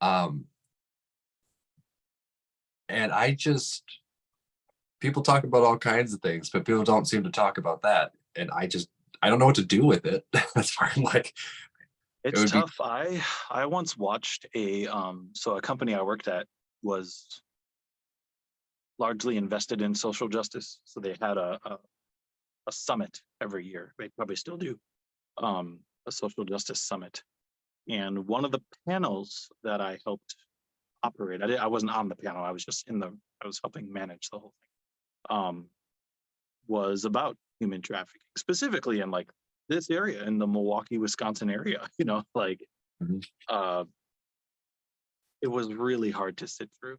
Um, and people talk about all kinds of things, but people don't seem to talk about that. And I don't know what to do with it. That's why I'm like, It's tough. I once watched a company I worked at was largely invested in social justice. So they had a summit every year. They probably still do. A social justice summit. And one of the panels that I helped operate, I wasn't on the panel. I was just I was helping manage the whole thing. Was about human trafficking, specifically in like this area in the Milwaukee, Wisconsin area. Mhm. it was really hard to sit through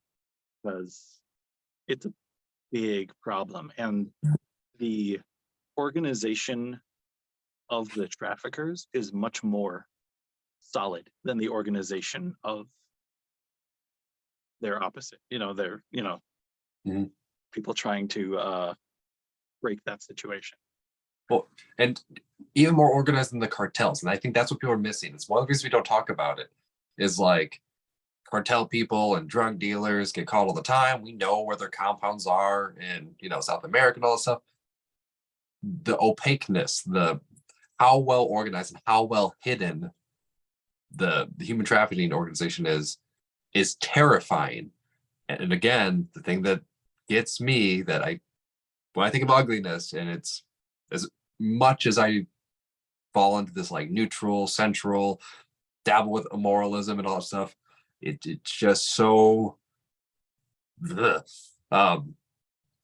because it's a big problem, and the organization of the traffickers is much more solid than the organization of their opposite. They're Mhm. people trying to break that situation. Well, and even more organized than the cartels. And I think that's what people are missing. It's one of the reasons we don't talk about it is like cartel people and drug dealers get caught all the time. We know where their compounds are in, South America and all that stuff. The opaqueness, the how well organized and how well hidden the human trafficking organization is terrifying. And again, the thing that gets me that when I think of ugliness, and it's as much as I fall into this like neutral, central, dabble with immoralism and all that stuff, it's just so ugh.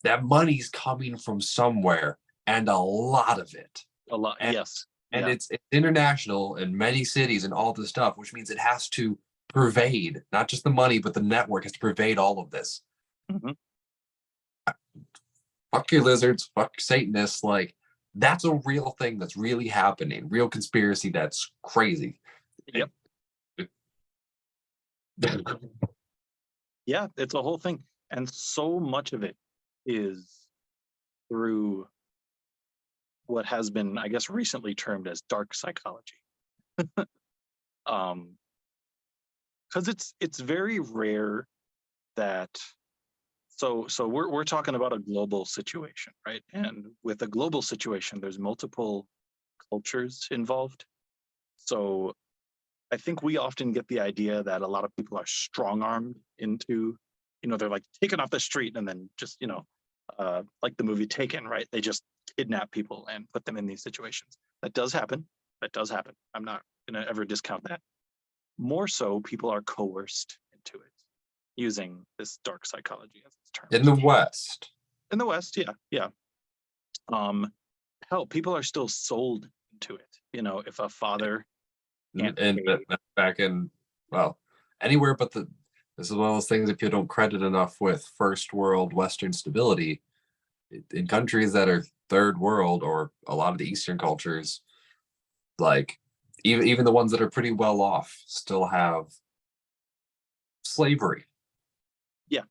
That money's coming from somewhere and a lot of it. A lot, And, yes, and yeah, it's international in many cities and all this stuff, which means it has to pervade not just the money, but the network has to pervade all of this. mhm, Fuck your lizards, fuck Satanists. Like, that's a real thing that's really happening, real conspiracy that's crazy. yep, yeah. It's a whole thing, and so much of it is through what has been, I guess, recently termed as dark psychology. Um, because it's very rare that so we're talking about a global situation, right? And with a global situation, there's multiple cultures involved. So I think we often get the idea that a lot of people are strong armed into, they're like taken off the street and then just, like the movie Taken, right? They just kidnap people and put them in these situations. That does happen. That does happen. I'm not going to ever discount that. More so, people are coerced into it using this dark psychology as it's termed. In the West. In the West, yeah, yeah. Um, hell, people are still sold into it. If a father can't And pay, back in, well, anywhere but this is one of those things if you don't credit enough with first world Western stability in countries that are third world or a lot of the Eastern cultures, like even the ones that are pretty well off still have slavery. yeah,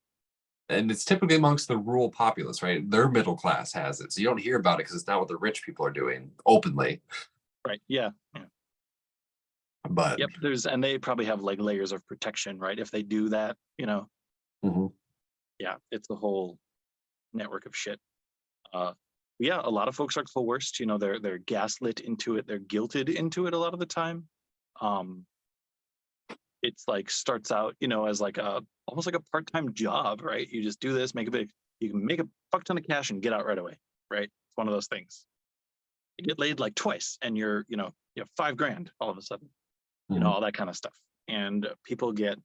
And it's typically amongst the rural populace, right? Their middle class has it. So you don't hear about it because it's not what the rich people are doing openly. right, yeah, yeah. But Yep, and they probably have like layers of protection, right? If they do that, mhm. yeah, it's a whole network of shit. Yeah, a lot of folks are coerced. They're gaslit into it. They're guilted into it a lot of the time. Um, it's like starts out, as like almost like a part-time job, right? You just do this, you can make a fuck ton of cash and get out right away, right? It's one of those things. You get laid like twice, and you have $5,000 all of a sudden, Mhm. all that kind of stuff, and people get,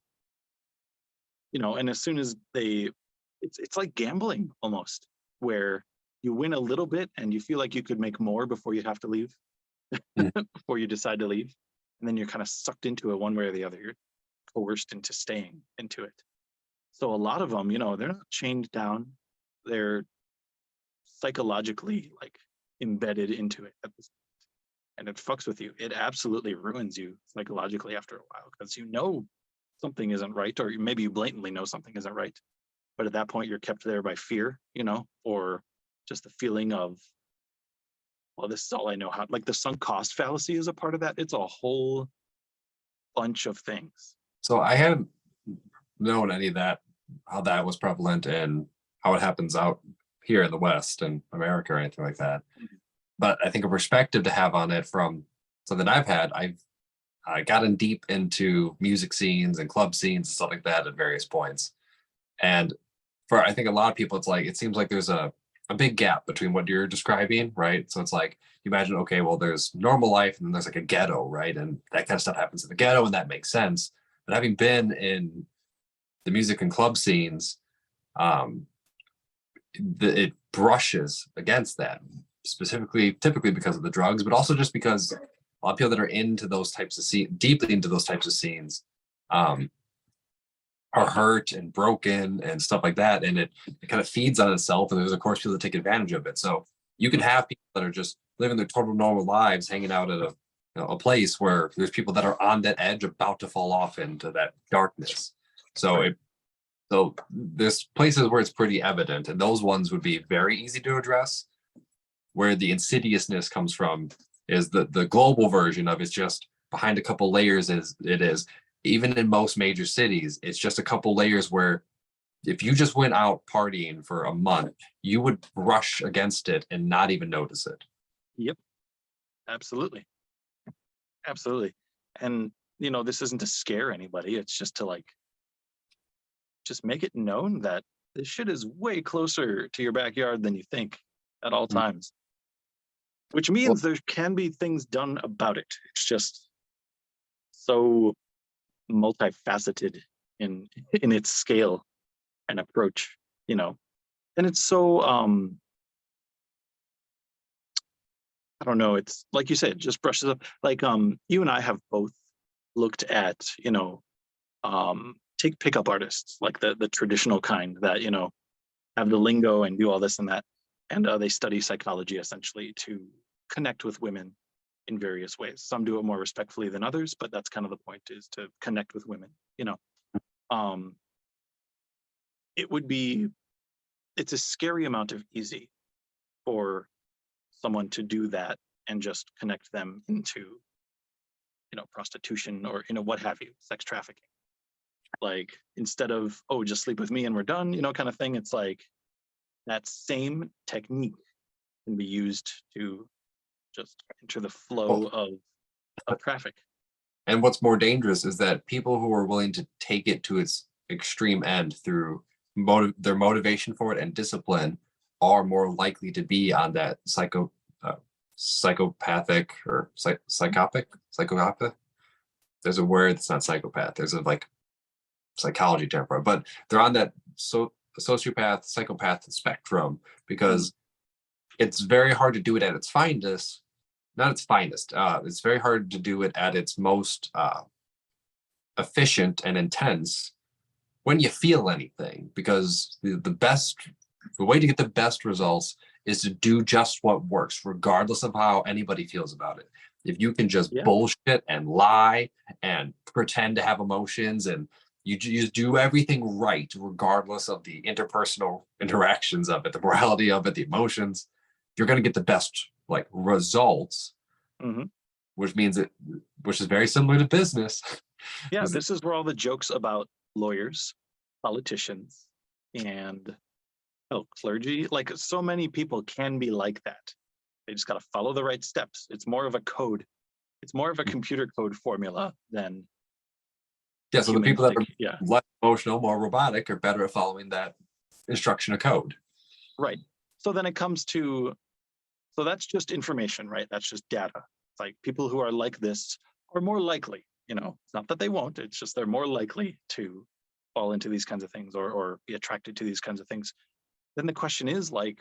and as soon as it's like gambling almost, where you win a little bit and you feel like you could make more before you have to leave, Mhm. before you decide to leave, and then you're kind of sucked into it one way or the other. You're coerced into staying into it. So a lot of them, they're not chained down. They're psychologically like embedded into it at this point. And it fucks with you. It absolutely ruins you psychologically after a while because something isn't right, or maybe you blatantly know something isn't right. But at that point, you're kept there by fear, or just the feeling of, well, this is all I know how. Like the sunk cost fallacy is a part of that. It's a whole bunch of things. So I hadn't known any of that, how that was prevalent and how it happens out here in the West and America or anything like that. Mhm. But I think a perspective to have on it from something I've had, I've gotten deep into music scenes and club scenes and stuff like that at various points. And for I think a lot of people, it's like it seems like there's a big gap between what you're describing, right? So it's like you imagine, okay, well, there's normal life and then there's like a ghetto, right? And that kind of stuff happens in the ghetto, and that makes sense. But having been in the music and club scenes, um, it brushes against that specifically, typically because of the drugs, but also just because a lot of people that are into those types of scenes, deeply into those types of scenes, um, are hurt and broken and stuff like that. And it kind of feeds on itself. And there's of course people that take advantage of it. So you can have people that are just living their total normal lives, hanging out at a place where there's people that are on that edge about to fall off into that darkness. So Right. so there's places where it's pretty evident, and those ones would be very easy to address. Where the insidiousness comes from is the global version of it's just behind a couple layers is it is even in most major cities, it's just a couple layers where if you just went out partying for a month, you would brush against it and not even notice it. Yep. Absolutely. Absolutely. And this isn't to scare anybody. It's just to like just make it known that this shit is way closer to your backyard than you think at all Mm. times. Which Well, means there can be things done about it. It's just so multifaceted in in its scale and approach, and it's so I don't know, it's like you said, just brushes up. Like you and I have both looked at, take pickup artists, like the traditional kind that, have the lingo and do all this and that. And they study psychology essentially to connect with women in various ways. Some do it more respectfully than others, but that's kind of the point, is to connect with women, um it would be it's a scary amount of easy for someone to do that and just connect them into prostitution or what have you, sex trafficking. Like, instead of, oh, just sleep with me and we're done, kind of thing. It's like that same technique can be used to just enter the flow well, of traffic. and what's more dangerous is that people who are willing to take it to its extreme end through their motivation for it and discipline are more likely to be on that uh, psychopathic or psychopathic. There's a word that's not psychopath. There's a like psychology term for it, but they're on that sociopath psychopath spectrum Mm, because it's very hard to do it at its finest. Not its finest. It's very hard to do it at its most efficient and intense when you feel anything, because the way to get the best results is to do just what works, regardless of how anybody feels about it. If you can just yeah, bullshit and lie and pretend to have emotions and you do everything right, regardless of the interpersonal interactions of it, the morality of it, the emotions, you're going to get the best like results, hmm which means it, which is very similar to business. yeah. Is This is where all the jokes about lawyers, politicians, and clergy, like, so many people can be like that. They just got to follow the right steps. It's more of a code. It's more of a computer code formula than yeah, so the human. people that Like, are yeah, less emotional, more robotic, are better at following that instruction of code. right. So then it comes to, so that's just information, right? That's just data. It's like people who are like this are more likely, it's not that they won't, it's just they're more likely to fall into these kinds of things, or be attracted to these kinds of things. Then the question is like,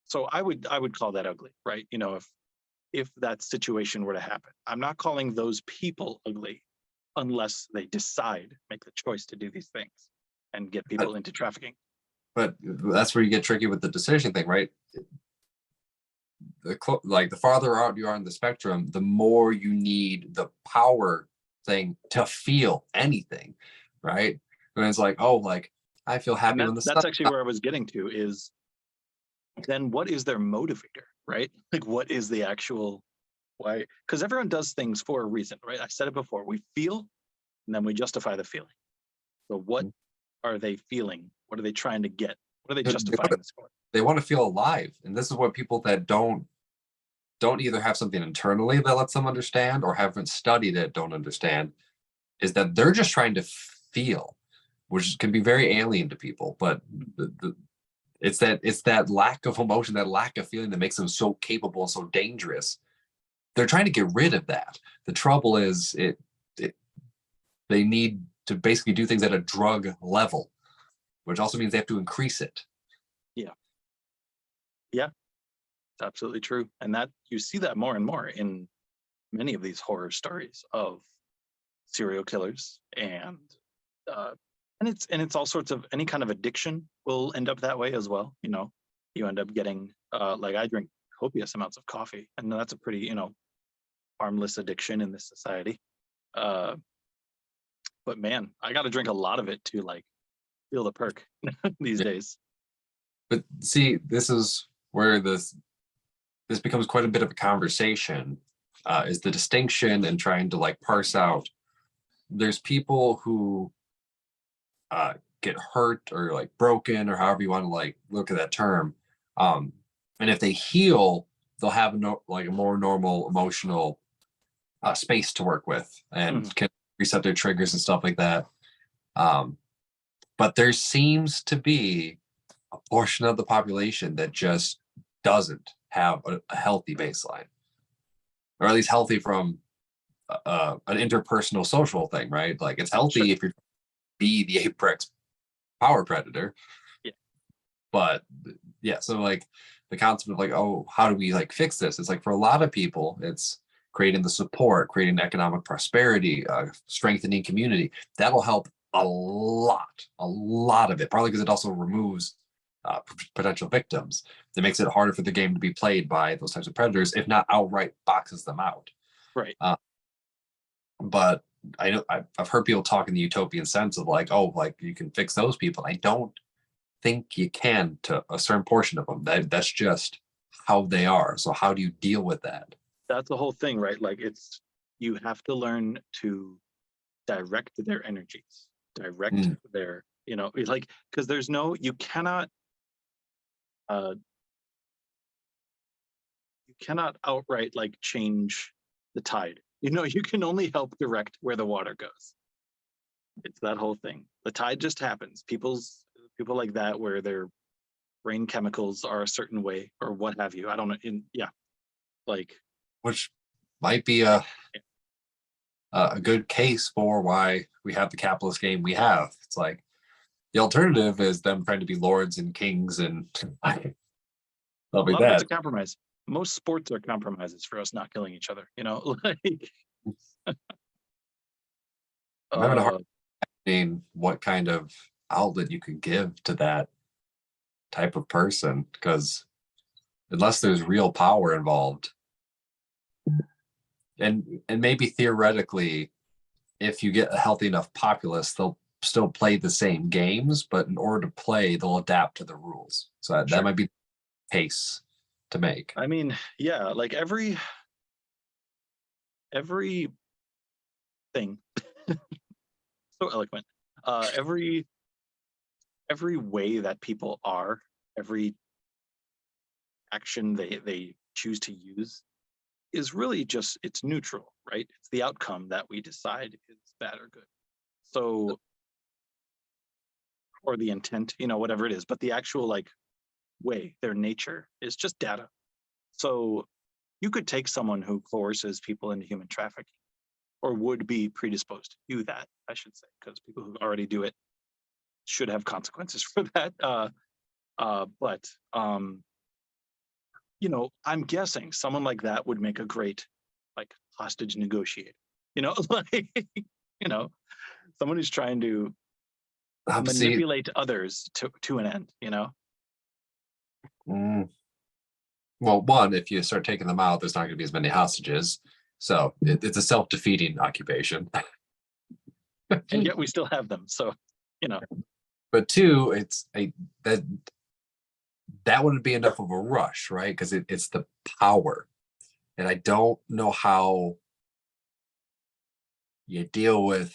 so I would call that ugly, right? If that situation were to happen, I'm not calling those people ugly unless they decide, make the choice to do these things and get But, people into trafficking. but that's where you get tricky with the decision thing, right? Like the farther out you are on the spectrum, the more you need the power thing to feel anything, right? And it's like, oh, like I feel And happy that when the sun. that's actually where I was getting to, is then what is their motivator, right? Like, what is the actual why? Because everyone does things for a reason, right? I said it before. We feel and then we justify the feeling. So what are they feeling? What are they trying to get? What are they They, justifying this for? they want to feel alive, and this is what people that don't either have something internally that lets them understand or haven't studied it don't understand, is that they're just trying to feel, which can be very alien to people. But it's that lack of emotion, that lack of feeling that makes them so capable and so dangerous. They're trying to get rid of that. The trouble is it they need to basically do things at a drug level, which also means they have to increase it. Yeah. Yeah, it's absolutely true. And that you see that more and more in many of these horror stories of serial killers and And it's all sorts of any kind of addiction will end up that way as well. You end up getting like I drink copious amounts of coffee, and that's a pretty harmless addiction in this society. Uh, but man, I got to drink a lot of it to like feel the perk these days. But see, this is where this becomes quite a bit of a conversation. Is the distinction and trying to like parse out. There's people who get hurt or like broken or however you want to like look at that term, and if they heal, they'll have like a more normal emotional space to work with and Mhm. can reset their triggers and stuff like that. Um, but there seems to be a portion of the population that just doesn't have a healthy baseline, or at least healthy from an interpersonal social thing, right? Like it's Sure. healthy if you're be the apex power predator, Yeah. but yeah, so like the concept of like, oh, how do we like fix this? It's like for a lot of people, it's creating the support, creating economic prosperity, strengthening community. That'll help a lot of it. Probably because it also removes potential victims. It makes it harder for the game to be played by those types of predators, if not outright boxes them out. Right. But I know I've heard people talk in the utopian sense of like, oh, like you can fix those people. I don't think you can to a certain portion of them. That's just how they are. So how do you deal with that? That's the whole thing, right? Like you have to learn to direct their energies, direct Mm, their, like, because uh you cannot outright like change the tide. You can only help direct where the water goes. It's that whole thing. The tide just happens. People like that where their brain chemicals are a certain way or what have you. I don't know. Yeah, like which might be a good case for why we have the capitalist game we have. It's like the alternative is them trying to be lords and kings and stuff a like lot of it's that. a compromise. Most sports are compromises for us not killing each other. Like I'm having a hard uh, seeing what kind of outlet you could give to that type of person because unless there's real power involved, and maybe theoretically if you get a healthy enough populace, they'll still play the same games, but in order to play, they'll adapt to the rules. So that sure. might be the case to make. I mean, yeah, like every thing, so eloquent. Every way that people are, every action they choose to use is really just it's neutral, right? It's the outcome that we decide is bad or good. So, or the intent, whatever it is, but the actual like way, their nature is just data. So you could take someone who coerces people into human trafficking or would be predisposed to do that, I should say, because people who already do it should have consequences for that. But I'm guessing someone like that would make a great like hostage negotiator. Like someone who's trying to See, manipulate others to an end. mm, well, one, if you start taking them out, there's not going to be as many hostages. So it's a self-defeating occupation. And yet we still have them. So, you know, But two, it's a that wouldn't be enough of a rush, right? Because it's the power, and I don't know how you deal with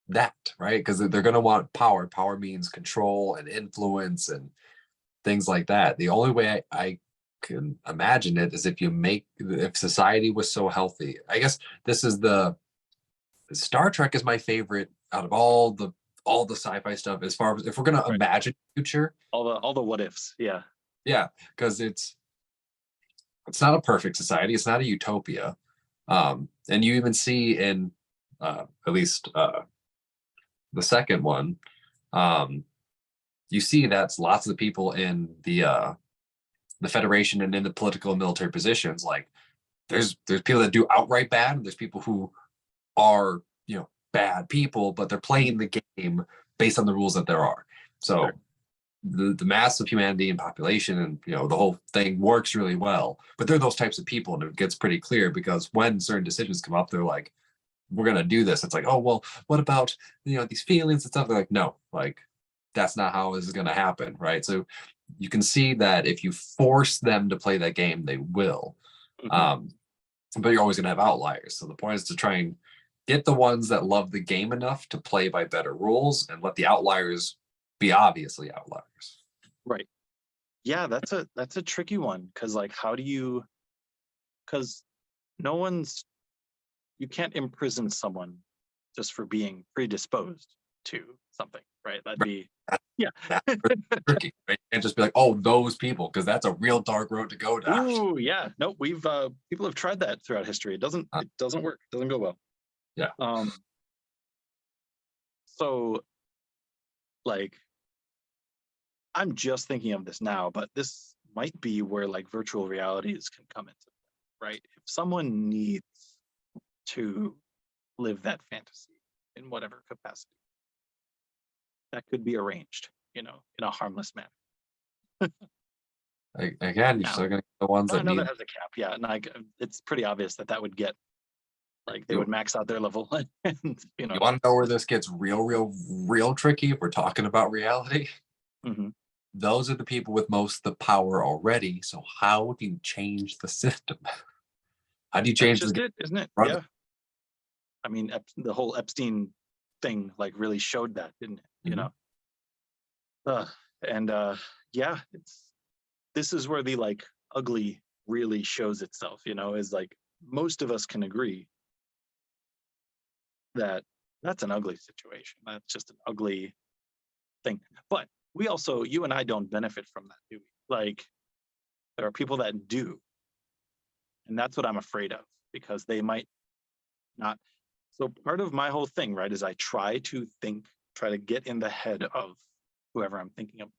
that, right? Because they're going to want power. Power means control and influence and things like that. The only way I can imagine it is if society was so healthy. I guess this is the Star Trek is my favorite out of all the sci-fi stuff. As far as if we're going to right. imagine future, All the what ifs. Yeah. yeah, because it's not a perfect society. It's not a utopia. And you even see in at least the second one, um, you see that's lots of the people in the Federation and in the political and military positions. Like there's people that do outright bad, and there's people who are bad people, but they're playing the game based on the rules that there are. So Sure. the mass of humanity and population and the whole thing works really well. But they're those types of people, and it gets pretty clear because when certain decisions come up, they're like, we're gonna do this. It's like, oh well, what about these feelings and stuff? They're like, no, like that's not how this is gonna happen, right? So you can see that if you force them to play that game, they will. Mhm. Um, but you're always gonna have outliers. So the point is to try and get the ones that love the game enough to play by better rules and let the outliers be obviously outliers. Right. Yeah, that's a tricky one because like how do you because no one's you can't imprison someone just for being predisposed to something, right? That'd Right. be yeah. That's tricky, right? And just be like, oh, those people, because that's a real dark road to go down. Ooh, yeah. No, we've people have tried that throughout history. Uh, It doesn't work. It doesn't go well. yeah. Um so like I'm just thinking of this now, but this might be where like virtual realities can come into play, right? If someone needs to live that fantasy in whatever capacity, that could be arranged, in a harmless manner. Again, you're Now, still gonna get the ones I that know need that has a cap, yeah, and it's pretty obvious that that would get like they you. would max out their level, and You want to know where this gets real tricky? If we're talking about reality, mhm. those are the people with most of the power already. So how do you change the system? How do you That's change the just game? it, isn't it? Run it? Yeah, I mean, the whole Epstein thing like really showed that, didn't it? Mhm. Uh, and yeah, this is where the like ugly really shows itself. Is like most of us can agree that that's an ugly situation. That's just an ugly thing. But we also, you and I don't benefit from that, do we? Like there are people that do, and that's what I'm afraid of because they might not. So part of my whole thing, right, is I try to get in the head of whoever I'm thinking of.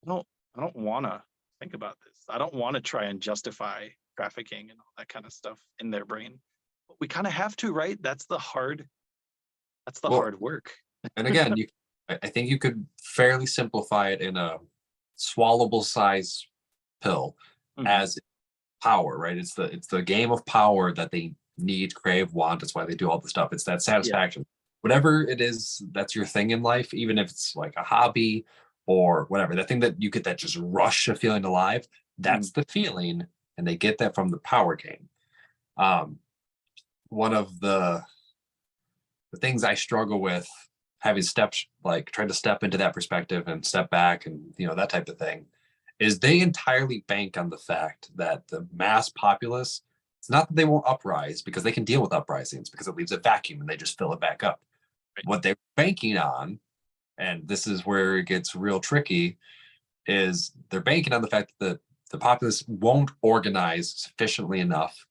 I don't, I don't want to think about this. I don't want to try and justify trafficking and all that kind of stuff in their brain. But we kind of have to, right? That's the Well, hard work. and again, I think you could fairly simplify it in a swallowable size pill Mhm. as power, right? It's the game of power that they need, crave, want. That's why they do all the stuff. It's that Yeah. satisfaction. Whatever it is that's your thing in life, even if it's like a hobby or whatever, that thing that you get that just rush of feeling alive, Mm. that's the feeling, and they get that from the power game. Um, one of the things I struggle with having stepped like trying to step into that perspective and step back and that type of thing is they entirely bank on the fact that the mass populace, it's not that they won't uprise because they can deal with uprisings because it leaves a vacuum and they just fill it back up. Right. What they're banking on, and this is where it gets real tricky, is they're banking on the fact that the populace won't organize sufficiently enough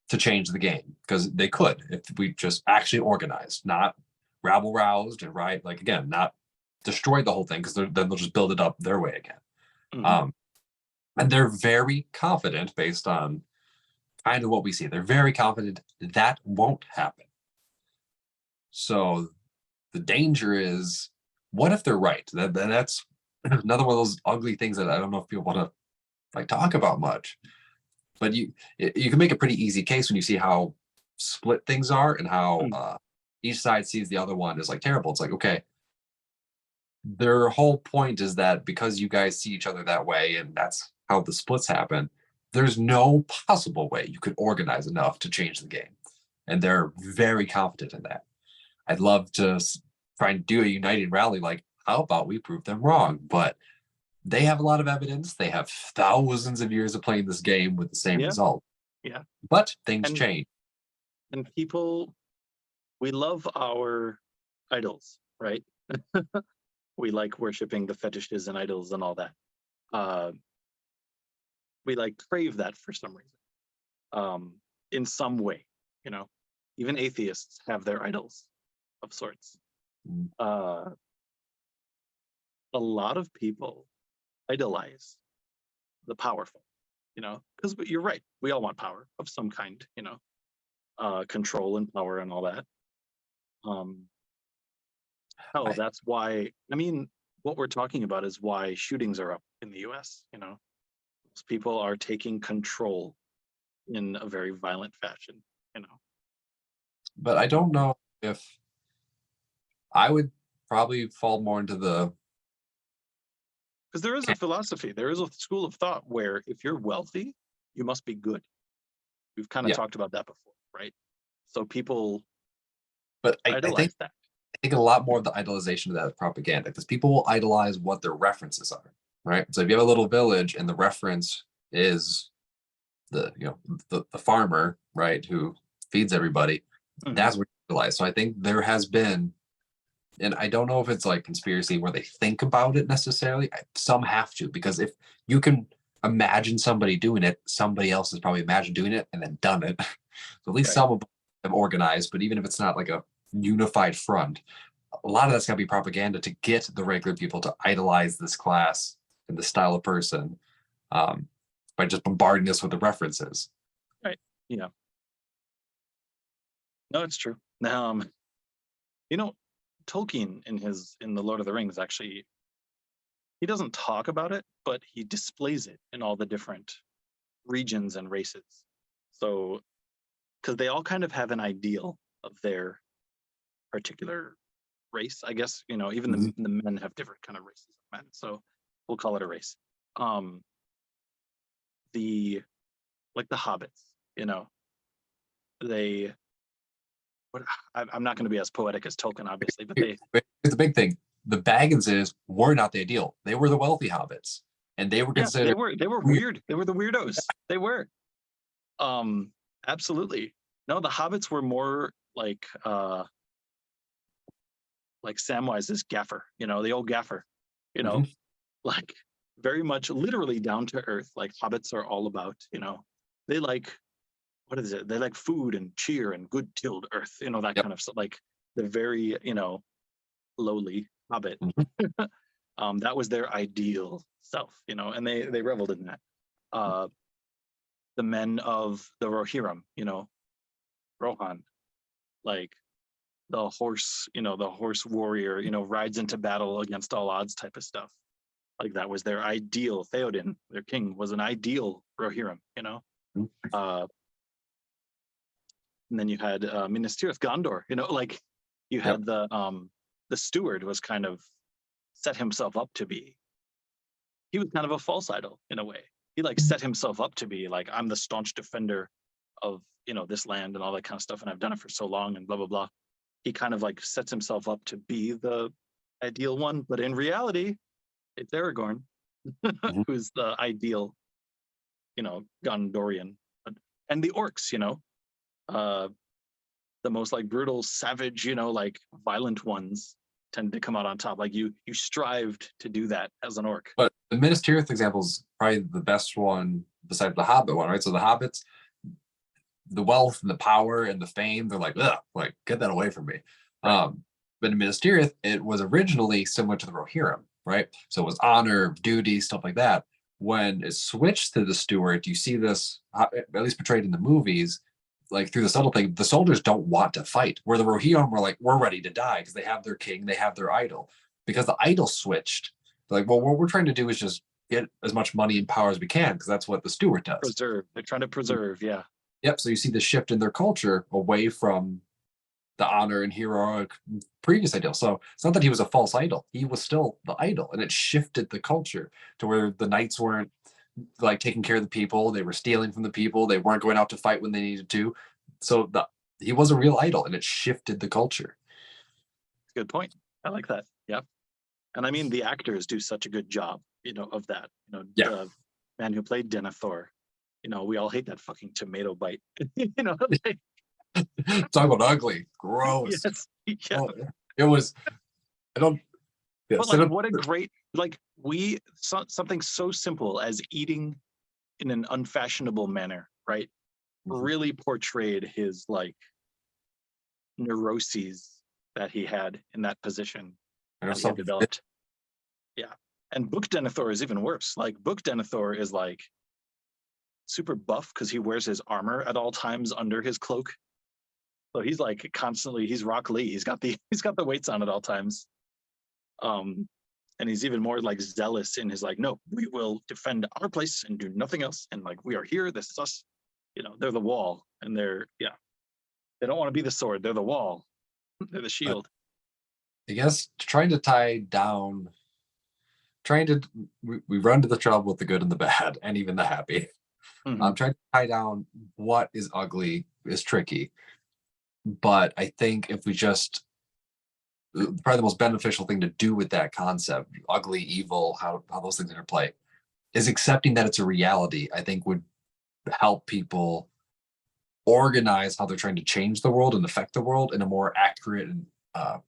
to change the game because they could if we just actually organized, not rabble roused and right, like again, not destroy the whole thing because then they'll just build it up their way again. Mhm. Um, and they're very confident based on kind of what we see. They're very confident that won't happen. So the danger is, what if they're right? That's another one of those ugly things that I don't know if people want to like talk about much. But you can make a pretty easy case when you see how split things are and how Mm. each side sees the other one as like terrible. It's like, okay, their whole point is that because you guys see each other that way and that's how the splits happen, there's no possible way you could organize enough to change the game. And they're very confident in that. I'd love to try and do a united rally like, how about we prove them wrong? But they have a lot of evidence. They have thousands of years of playing this game with the same Yeah. result. Yeah. But things And change. people, we love our idols, right? We like worshiping the fetishes and idols and all that. Uh, we like crave that for some reason, um, in some way. You know, even atheists have their idols of sorts. Mm. A lot of people idolize the powerful, because you're right. We all want power of some kind, control and power and all that. Um, hell, I, that's why. I mean, what we're talking about is why shootings are up in the U.S. You know, people are taking control in a very violent fashion. You know, but I don't know if I would probably fall more into the because there is a philosophy, there is a school of thought where if you're wealthy, you must be good. We've kind of yeah. talked about that before, right? So people But idolize that. I think a lot more of the idolization of that is propaganda because people will idolize what their references are, right? So if you have a little village and the reference is the the farmer, right, who feeds everybody, Mhm. that's what you idolize. So I think there has been, and I don't know if it's like conspiracy where they think about it necessarily. Some have to because if you can imagine somebody doing it, somebody else has probably imagined doing it and then done it. So at least Right. some of them have organized, but even if it's not like a unified front, a lot of that's got to be propaganda to get the regular people to idolize this class and this style of person, um, by just bombarding us with the references. Right. Yeah. No, it's true. You know, Tolkien in the Lord of the Rings actually he doesn't talk about it, but he displays it in all the different regions and races. So because they all kind of have an ideal of their particular race, I guess. You know, even Mhm. the men have different kind of races of men. So we'll call it a race. Um, the like the hobbits, you know, they what I'm not going to be as poetic as Tolkien, obviously, but they Here's the big thing: the Bagginses were not the ideal; they were the wealthy hobbits, and they were yeah, they considered were they were weird. weird. They were the weirdos. They were. Um, absolutely. No, the hobbits were more like Samwise's gaffer, you know, the old gaffer, you know, Mhm. like very much literally down to earth, like hobbits are all about, you know, they like what is it? They like food and cheer and good tilled earth, you know, that Yep. kind of stuff. Like the very, you know, lowly hobbit. Mhm. That was their ideal self, you know, and they reveled in that. Uh, the men of the Rohirrim, you know, Rohan, like the horse, you know, the horse warrior, you know, rides into battle against all odds type of stuff. Like that was their ideal. Theoden, their king, was an ideal Rohirrim, you know. Uh, and then you had Minas Tirith, Gondor, you know, like you Yep. had the steward was kind of set himself up to be. He was kind of a false idol in a way. He like set himself up to be like I'm the staunch defender of you know this land and all that kind of stuff, and I've done it for so long and blah blah blah. He kind of like sets himself up to be the ideal one, but in reality, it's Aragorn Mhm. who's the ideal, you know, Gondorian, and the orcs, you know, uh, the most like brutal, savage, you know, like violent ones tend to come out on top. Like you strived to do that as an orc. But the Minas Tirith example is probably the best one besides the Hobbit one, right? So the Hobbits, the wealth and the power and the fame, they're like, ugh, like get that away from me. Right. But in Minas Tirith, it was originally similar to the Rohirrim, right? So it was honor, duty, stuff like that. When it switched to the Steward, you see this, at least portrayed in the movies, like through the subtle thing, the soldiers don't want to fight. Where the Rohirrim were like, we're ready to die because they have their king, they have their idol. Because the idol switched, they're like, well, what we're trying to do is just get as much money and power as we can because that's what the Steward does. Preserve. They're trying to preserve. Yeah. Yep. So you see the shift in their culture away from the honor and heroic previous ideal. So it's not that he was a false idol; he was still the idol, and it shifted the culture to where the knights weren't like taking care of the people; they were stealing from the people. They weren't going out to fight when they needed to. So he was a real idol, and it shifted the culture. Good point. I like that. Yeah. And I mean, the actors do such a good job, you know, of that. You know, Yeah. the man who played Denethor, you know, we all hate that fucking tomato bite. you know, like, Talk about ugly, gross. yes, yeah. Oh, it was. I don't. Yeah, But like, sit up. what a great like something so simple as eating in an unfashionable manner, right? Mhm. Really portrayed his like neuroses that he had in that position that There's he had something. developed. Yeah. And Book Denethor is even worse. Like Book Denethor is like super buff because he wears his armor at all times under his cloak. So he's like constantly, he's Rock Lee. He's got the he's got the weights on at all times. And he's even more like zealous in his like, no, we will defend our place and do nothing else. And like, we are here. This is us. You know, they're the wall, and they're they don't want to be the sword. They're the wall. They're the shield. I guess trying to tie down, we run to the trouble with the good and the bad, and even the happy. Mhm. Trying to tie down what is ugly is tricky. But I think if we just, probably the most beneficial thing to do with that concept, ugly, evil, how those things interplay, is accepting that it's a reality, I think would help people organize how they're trying to change the world and affect the world in a more accurate and a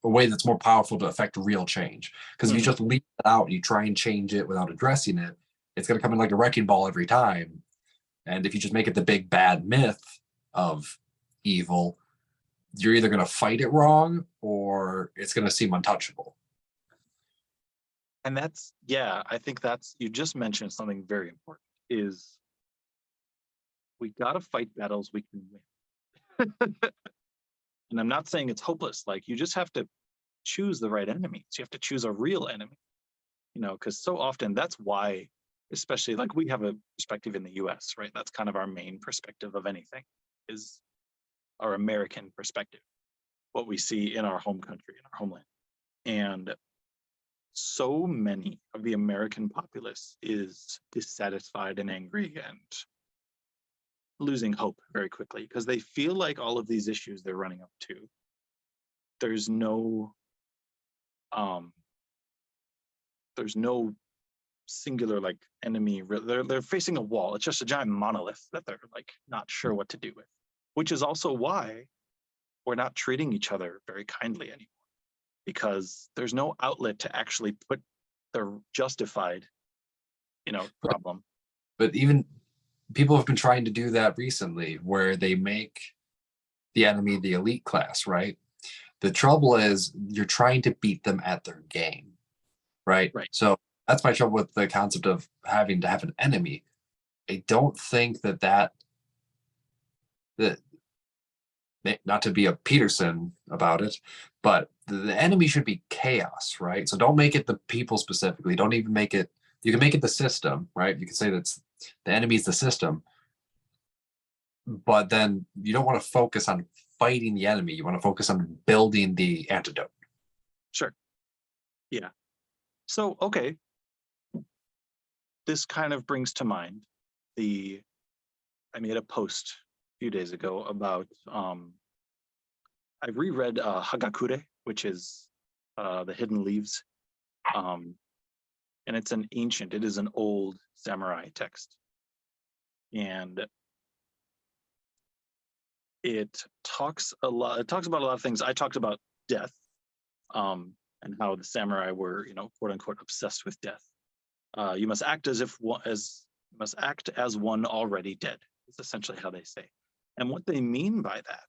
way that's more powerful to affect real change. Because if you Mhm. just leave it out and you try and change it without addressing it, it's going to come in like a wrecking ball every time. And if you just make it the big bad myth of evil, you're either going to fight it wrong or it's going to seem untouchable. And that's, yeah, I think that's, you just mentioned something very important is we got to fight battles we can win. And I'm not saying it's hopeless. Like, you just have to choose the right enemies. You have to choose a real enemy, you know, because so often that's why, especially like we have a perspective in the US, right? That's kind of our main perspective of anything, is our American perspective, what we see in our home country, in our homeland. And so many of the American populace is dissatisfied and angry and losing hope very quickly because they feel like all of these issues they're running up to, there's no there's no singular like enemy. They're facing a wall. It's just a giant monolith that they're like not sure what to do with, which is also why we're not treating each other very kindly anymore, because there's no outlet to actually put the justified, problem. But even people have been trying to do that recently where they make the enemy the elite class, right? The trouble is you're trying to beat them at their game, right? Right. So that's my trouble with the concept of having to have an enemy. I don't think that not to be a Peterson about it, but the enemy should be chaos, right? So don't make it the people specifically. Don't even make it, you can make it the system, right? You can say that's the enemy is the system, but then you don't want to focus on fighting the enemy. You want to focus on building the antidote. Sure. Yeah. So, okay. This kind of brings to mind I made a post a few days ago about, I reread Hagakure, which is the Hidden Leaves. And it is an old samurai text. And it talks about a lot of things. I talked about death, and how the samurai were, quote unquote, obsessed with death. You must act as one already dead. It's essentially how they say. And what they mean by that,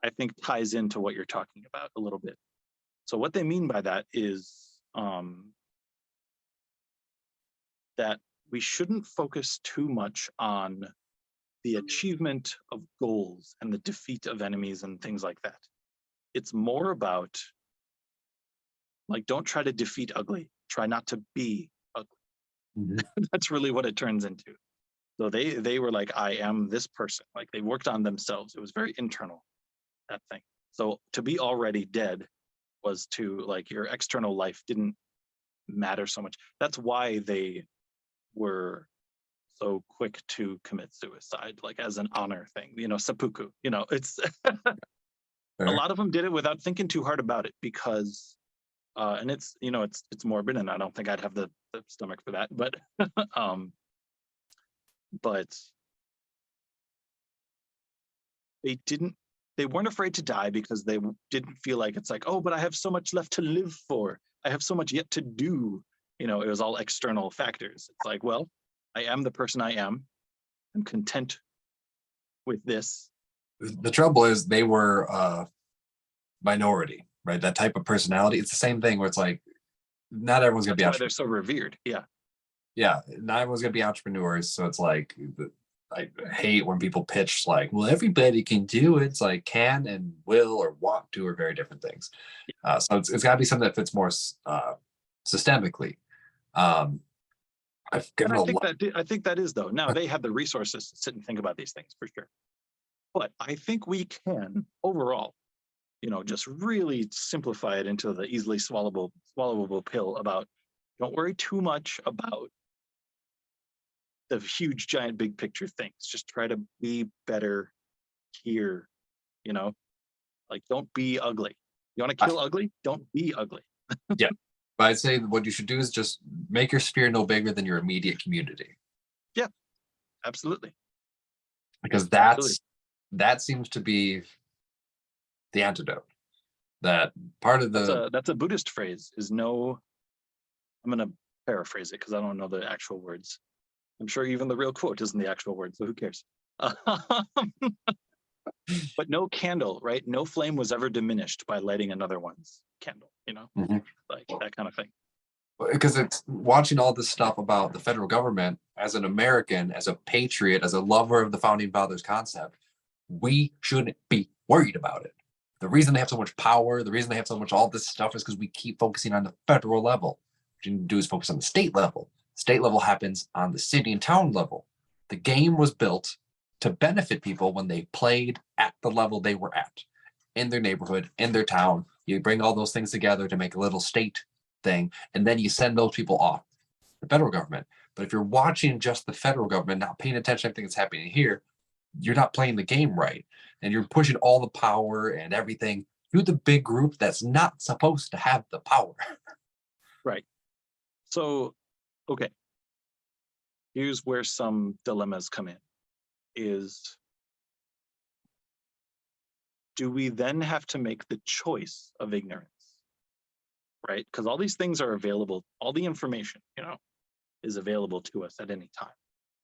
I think, ties into what you're talking about a little bit. So what they mean by that is that we shouldn't focus too much on the achievement of goals and the defeat of enemies and things like that. It's more about, like, don't try to defeat ugly. Try not to be ugly. Mhm. That's really what it turns into. So they were like, I am this person. Like, they worked on themselves. It was very internal, that thing. So to be already dead was to, like, your external life didn't matter so much. That's why they were so quick to commit suicide, like as an honor thing, seppuku. It's a lot of them did it without thinking too hard about it, because and it's it's morbid, and I don't think I'd have the stomach for that, but but they weren't afraid to die because they didn't feel like, it's like, oh, but I have so much left to live for, I have so much yet to do. It was all external factors. It's like, well, I am the person I am. I'm content with this. The trouble is they were minority, right? That type of personality. It's the same thing where it's like not everyone's gonna That's be why they're so revered. Yeah. yeah, not everyone's gonna be entrepreneurs. So it's like I hate when people pitch like, well, everybody can do it. It's like can and will or want to are very different things. So it's got to be something that fits more systemically. Um, I've And given a lot. I think that is though. Now they have the resources to sit and think about these things for sure. But I think we can overall, just really simplify it into the easily swallowable pill about don't worry too much about the huge, giant, big picture things. Just try to be better here, like don't be ugly. You want to kill ugly? Don't be ugly. Yeah. But I'd say what you should do is just make your sphere no bigger than your immediate community. Yeah, absolutely. Because that seems to be the antidote. That part of that's a Buddhist phrase is no, I'm going to paraphrase it because I don't know the actual words. I'm sure even the real quote isn't the actual word, so who cares? But no candle, right? No flame was ever diminished by lighting another one's candle, like that kind of thing. Because it's watching all this stuff about the federal government as an American, as a patriot, as a lover of the founding fathers concept, we shouldn't be worried about it. The reason they have so much power, the reason they have so much all this stuff is because we keep focusing on the federal level. What you need to do is focus on the state level. State level happens on the city and town level. The game was built to benefit people when they played at the level they were at, in their neighborhood, in their town. You bring all those things together to make a little state thing, and then you send those people off the federal government. But if you're watching just the federal government, not paying attention to everything that's happening here, you're not playing the game right. And you're pushing all the power and everything to the big group that's not supposed to have the power. Right. So, okay. Here's where some dilemmas come in. Is do we then have to make the choice of ignorance? Right? Because all these things are available, all the information, is available to us at any time.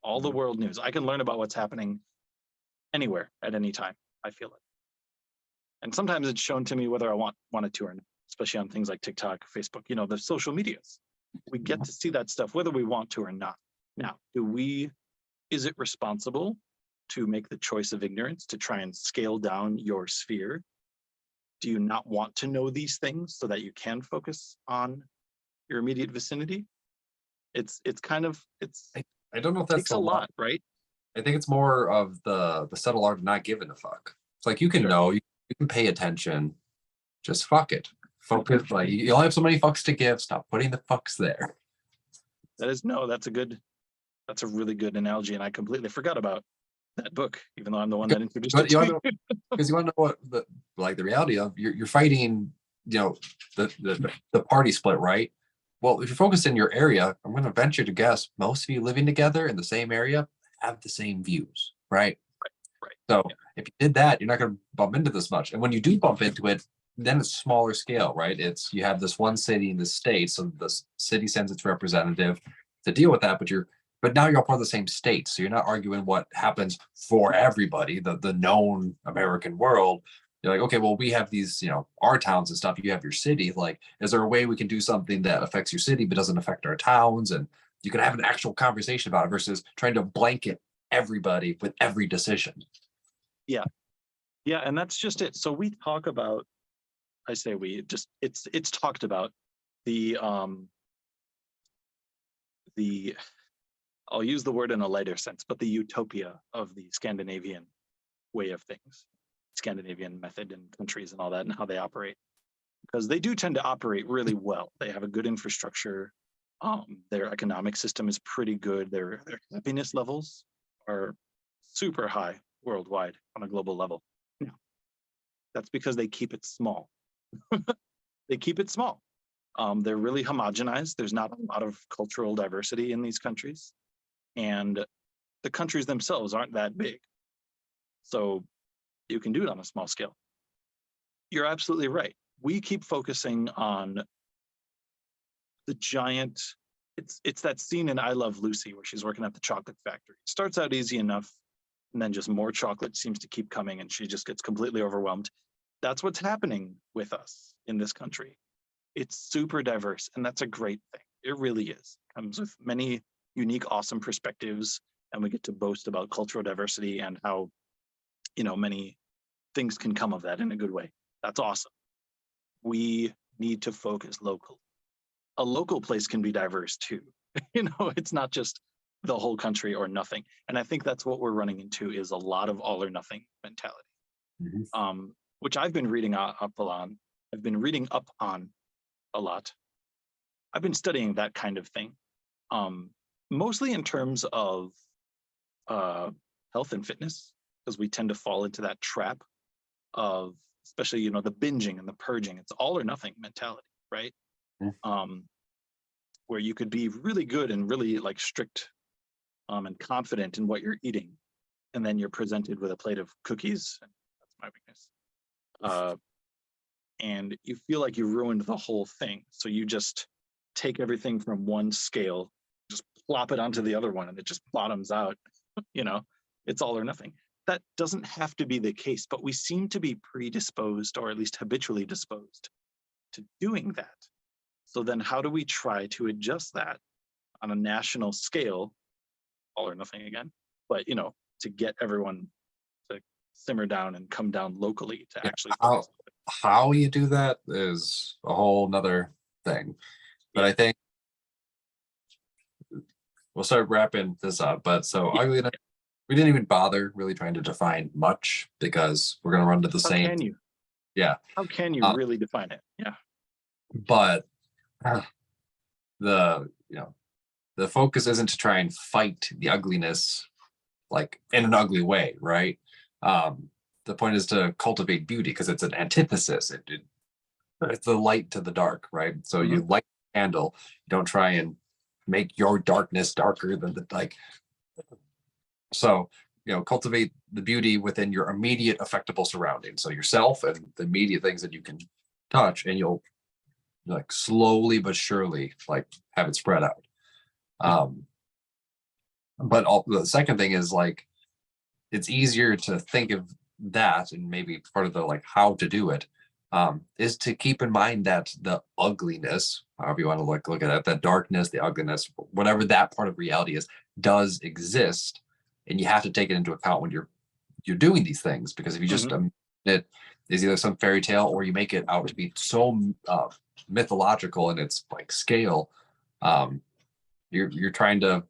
All the world news. I can learn about what's happening anywhere at any time, I feel it. And sometimes it's shown to me whether I wanted to or not, especially on things like TikTok, Facebook, the social medias. We get to see that stuff whether we want to or not. Now, is it responsible to make the choice of ignorance to try and scale down your sphere? Do you not want to know these things so that you can focus on your immediate vicinity? I don't know if that's takes a lot, right? I think it's more of the subtle art of not giving a fuck. It's like you can know, you can pay attention, just fuck it. Focus. Like you only have so many fucks to give. Stop putting the fucks there. That's a really good analogy, and I completely forgot about that book, even though I'm the one that introduced it. Because you want to know what the reality of you're fighting, the party split, right? Well, if you're focused in your area, I'm going to venture to guess most of you living together in the same area have the same views, right? Right. So if you did that, you're not going to bump into this much. And when you do bump into it, then it's smaller scale, right? You have this one city in the state, so the city sends its representative to deal with that, but now you're all part of the same state, so you're not arguing what happens for everybody, the known American world. You're like, okay, well, we have these, our towns and stuff. You have your city. Like, is there a way we can do something that affects your city but doesn't affect our towns? And you can have an actual conversation about it versus trying to blanket everybody with every decision. Yeah, and that's just it. So we talk about, it's talked about the I'll use the word in a lighter sense, but the utopia of the Scandinavian way of things, Scandinavian method and countries and all that, and how they operate, because they do tend to operate really well. They have a good infrastructure. Their economic system is pretty good. Their happiness levels are super high worldwide on a global level. No, that's because they keep it small. They keep it small. They're really homogenized. There's not a lot of cultural diversity in these countries, and the countries themselves aren't that big. So you can do it on a small scale. You're absolutely right. We keep focusing on the giant, it's that scene in I Love Lucy where she's working at the chocolate factory. It starts out easy enough, and then just more chocolate seems to keep coming, and she just gets completely overwhelmed. That's what's happening with us in this country. It's super diverse, and that's a great thing. It really is. It comes with many unique, awesome perspectives. and we get to boast about cultural diversity and how, you know, many things can come of that in a good way. That's awesome. We need to focus locally. A local place can be diverse too. You know, it's not just the whole country or nothing. And I think that's what we're running into, is a lot of all or nothing mentality. Mhm. Which I've been reading up on. I've been reading up on a lot. I've been studying that kind of thing, mostly in terms of health and fitness, because we tend to fall into that trap of, especially, you know, the binging and the purging. It's all or nothing mentality, right? Mm. Where you could be really good and really like strict and confident in what you're eating, and then you're presented with a plate of cookies. And that's my weakness. And you feel like you ruined the whole thing. So you just take everything from one scale, just plop it onto the other one, and it just bottoms out. You know, it's all or nothing. That doesn't have to be the case, but we seem to be predisposed, or at least habitually disposed, to doing that. So then how do we try to adjust that on a national scale, all or nothing again, but, you know, to get everyone to simmer down and come down locally to Yeah, actually how focus. how you do that is a whole nother thing. But Yeah. I think we'll start wrapping this up. But so Yeah. ugliness, we didn't even bother really trying to define much because we're gonna run to the How same. can you? Yeah. How can you Uh, really define it? Yeah. but the the focus isn't to try and fight the ugliness like in an ugly way, right? The point is to cultivate beauty because it's an antithesis. It's the light to the dark, right? So Hmm. you light the candle. You don't try and make your darkness darker than the like. So cultivate the beauty within your immediate affectable surroundings. So yourself and the immediate things that you can touch, and you'll like slowly but surely like have it spread out. Um, but the second thing is like it's easier to think of that, and maybe part of the like how to do it is to keep in mind that the ugliness, however you want to look at it, that darkness, the ugliness, whatever that part of reality is, does exist, and you have to take it into account when you're doing these things. Because if you just Hmm. it is either some fairy tale or you make it out to be so mythological in its like scale, um, you're trying to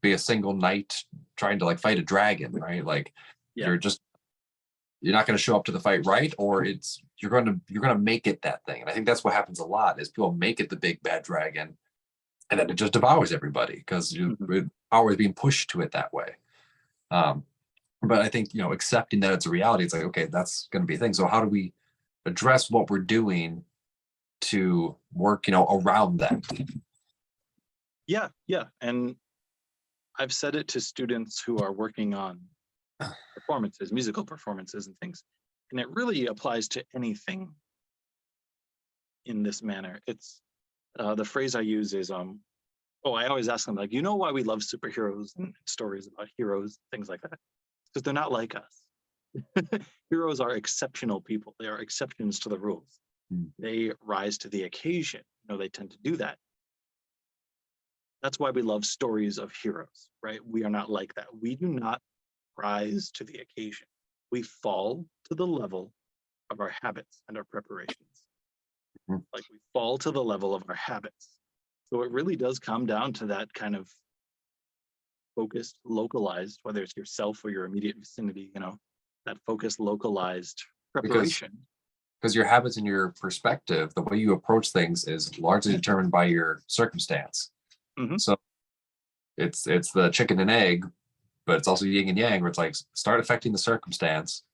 be a single knight trying to like fight a dragon, right? Like Yeah. you're just you're not going to show up to the fight right, or you're going to make it that thing. And I think that's what happens a lot is people make it the big bad dragon, and then it just devours everybody because Hmm. power is being pushed to it that way. Um, but I think accepting that it's a reality, it's like okay, that's going to be a thing. So how do we address what we're doing to work around that? Yeah. Yeah. And I've said it to students who are working on performances, musical performances and things. And it really applies to anything in this manner. It's the phrase I use is I always ask them, like, you know why we love superheroes and stories about heroes, things like that? Because they're not like us. Heroes are exceptional people. They are exceptions to the rules. Mm. They rise to the occasion. They tend to do that. That's why we love stories of heroes, right? We are not like that. We do not rise to the occasion. We fall to the level of our habits and our preparations. Mhm. Like we fall to the level of our habits. So it really does come down to that kind of focused, localized, whether it's yourself or your immediate vicinity, that focused, localized because preparation. because your habits and your perspective, the way you approach things, is largely determined by your circumstance. Hmm. So it's the chicken and egg, but it's also yin and yang, where it's like start affecting the circumstance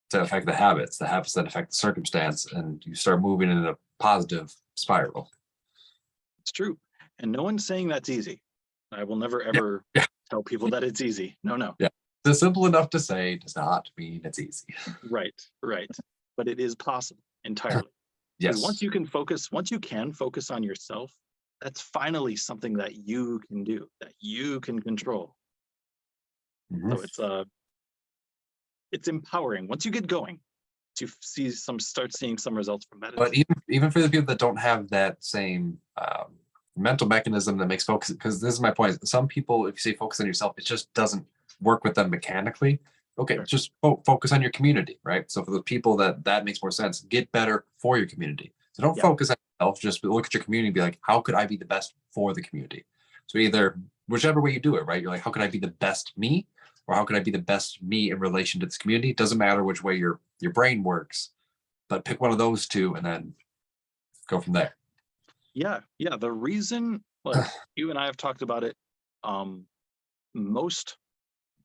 to affect the habits that affect the circumstance, and you start moving in a positive spiral. It's true. And no one's saying that's easy. I will never, Yeah, ever yeah, tell people that it's easy. No, no. yeah. It's simple enough to say does not mean it's easy. Right, right. But it is possible entirely. Because Yes. once you can focus on yourself, that's finally something that you can do, that you can control. Mhm. So it's empowering. Once you get going, to start seeing some results from that. But even for the people that don't have that same mental mechanism that makes focus, because this is my point. Some people, if you say focus on yourself, it just doesn't work with them mechanically. Okay, Sure. just focus on your community, right? So for the people that makes more sense, get better for your community. So don't Yeah. focus on yourself, just look at your community and be like, how could I be the best for the community? So either whichever way you do it, right? You're like, how can I be the best me? Or how can I be the best me in relation to this community? It doesn't matter which way your brain works, but pick one of those two and then go from there. Yeah, the reason, like, you and I have talked about it, most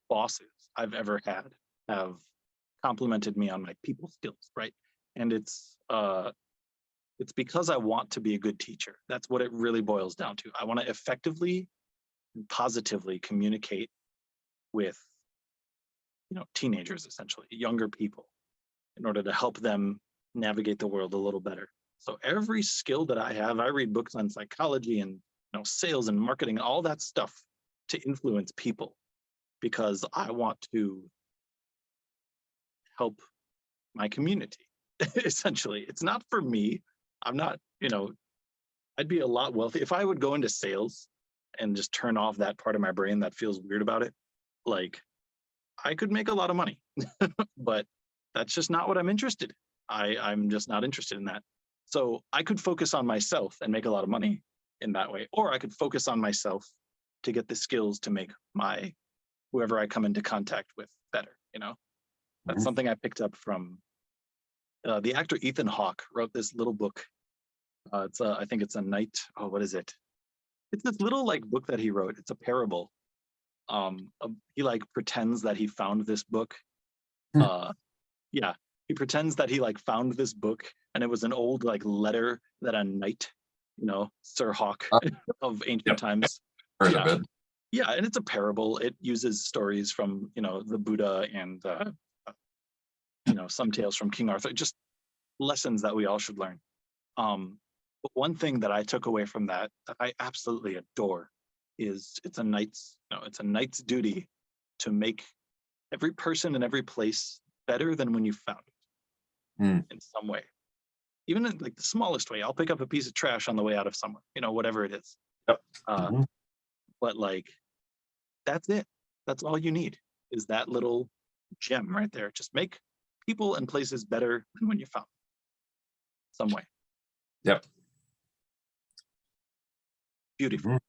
bosses I've ever had have complimented me on my people skills, right? And it's because I want to be a good teacher. That's what it really boils down to. I want to effectively and positively communicate with, teenagers, essentially younger people, in order to help them navigate the world a little better. So every skill that I have, I read books on psychology and sales and marketing, all that stuff to influence people, because I want to help my community. Essentially, it's not for me. I'm not, I'd be a lot wealthy if I would go into sales and just turn off that part of my brain that feels weird about it. Like, I could make a lot of money, but that's just not what I'm interested in. I'm just not interested in that. So I could focus on myself and make a lot of money in that way, or I could focus on myself to get the skills to make whoever I come into contact with better. That's Mhm. something I picked up from the actor Ethan Hawke. Wrote this little book. I think it's a night. Oh, what is it? It's this little like book that he wrote. It's a parable. He like pretends that he found this book. Hmm. Yeah, he pretends that he like found this book, and it was an old like letter that a knight, Sir Hawke Uh, of ancient yep, times. heard Yeah, of it. yeah, and it's a parable. It uses stories from the Buddha and some tales from King Arthur, just lessons that we all should learn. But one thing that I took away from that I absolutely adore is it's a knight's duty to make every person and every place better than when you found it Hmm. in some way, even in like the smallest way. I'll pick up a piece of trash on the way out of somewhere, whatever it is. Yep. Uh, Mhm. but like, that's it. That's all you need, is that little gem right there. Just make people and places better than when you found them, some way. Yep. Beautiful. Mhm.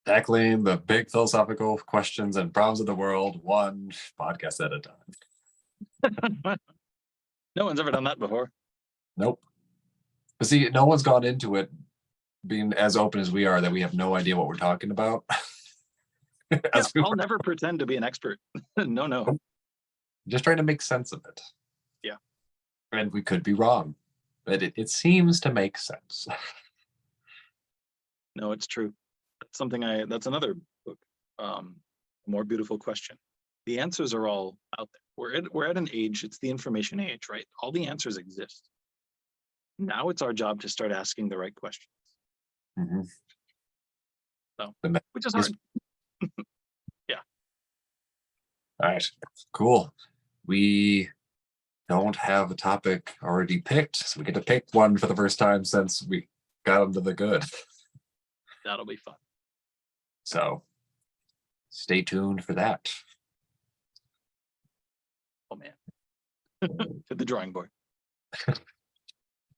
Tackling the big philosophical questions and problems of the world, one podcast at a time. No one's ever done that before. Nope. But see, no one's gone into it being as open as we are that we have no idea what we're talking about. Yeah, As we I'll were never pretend to be an expert. No. just trying to make sense of it. Yeah. And we could be wrong, but it seems to make sense. No, it's true. That's another book. More Beautiful Question. The answers are all out there. We're at an age, it's the information age, right? All the answers exist. Now it's our job to start asking the right questions. Mhm. So, The which is next- hard. Yeah. All right, cool. We don't have a topic already picked, so we get to pick one for the first time since we got into the good. That'll be fun. So stay tuned for that. Oh man. To the drawing board.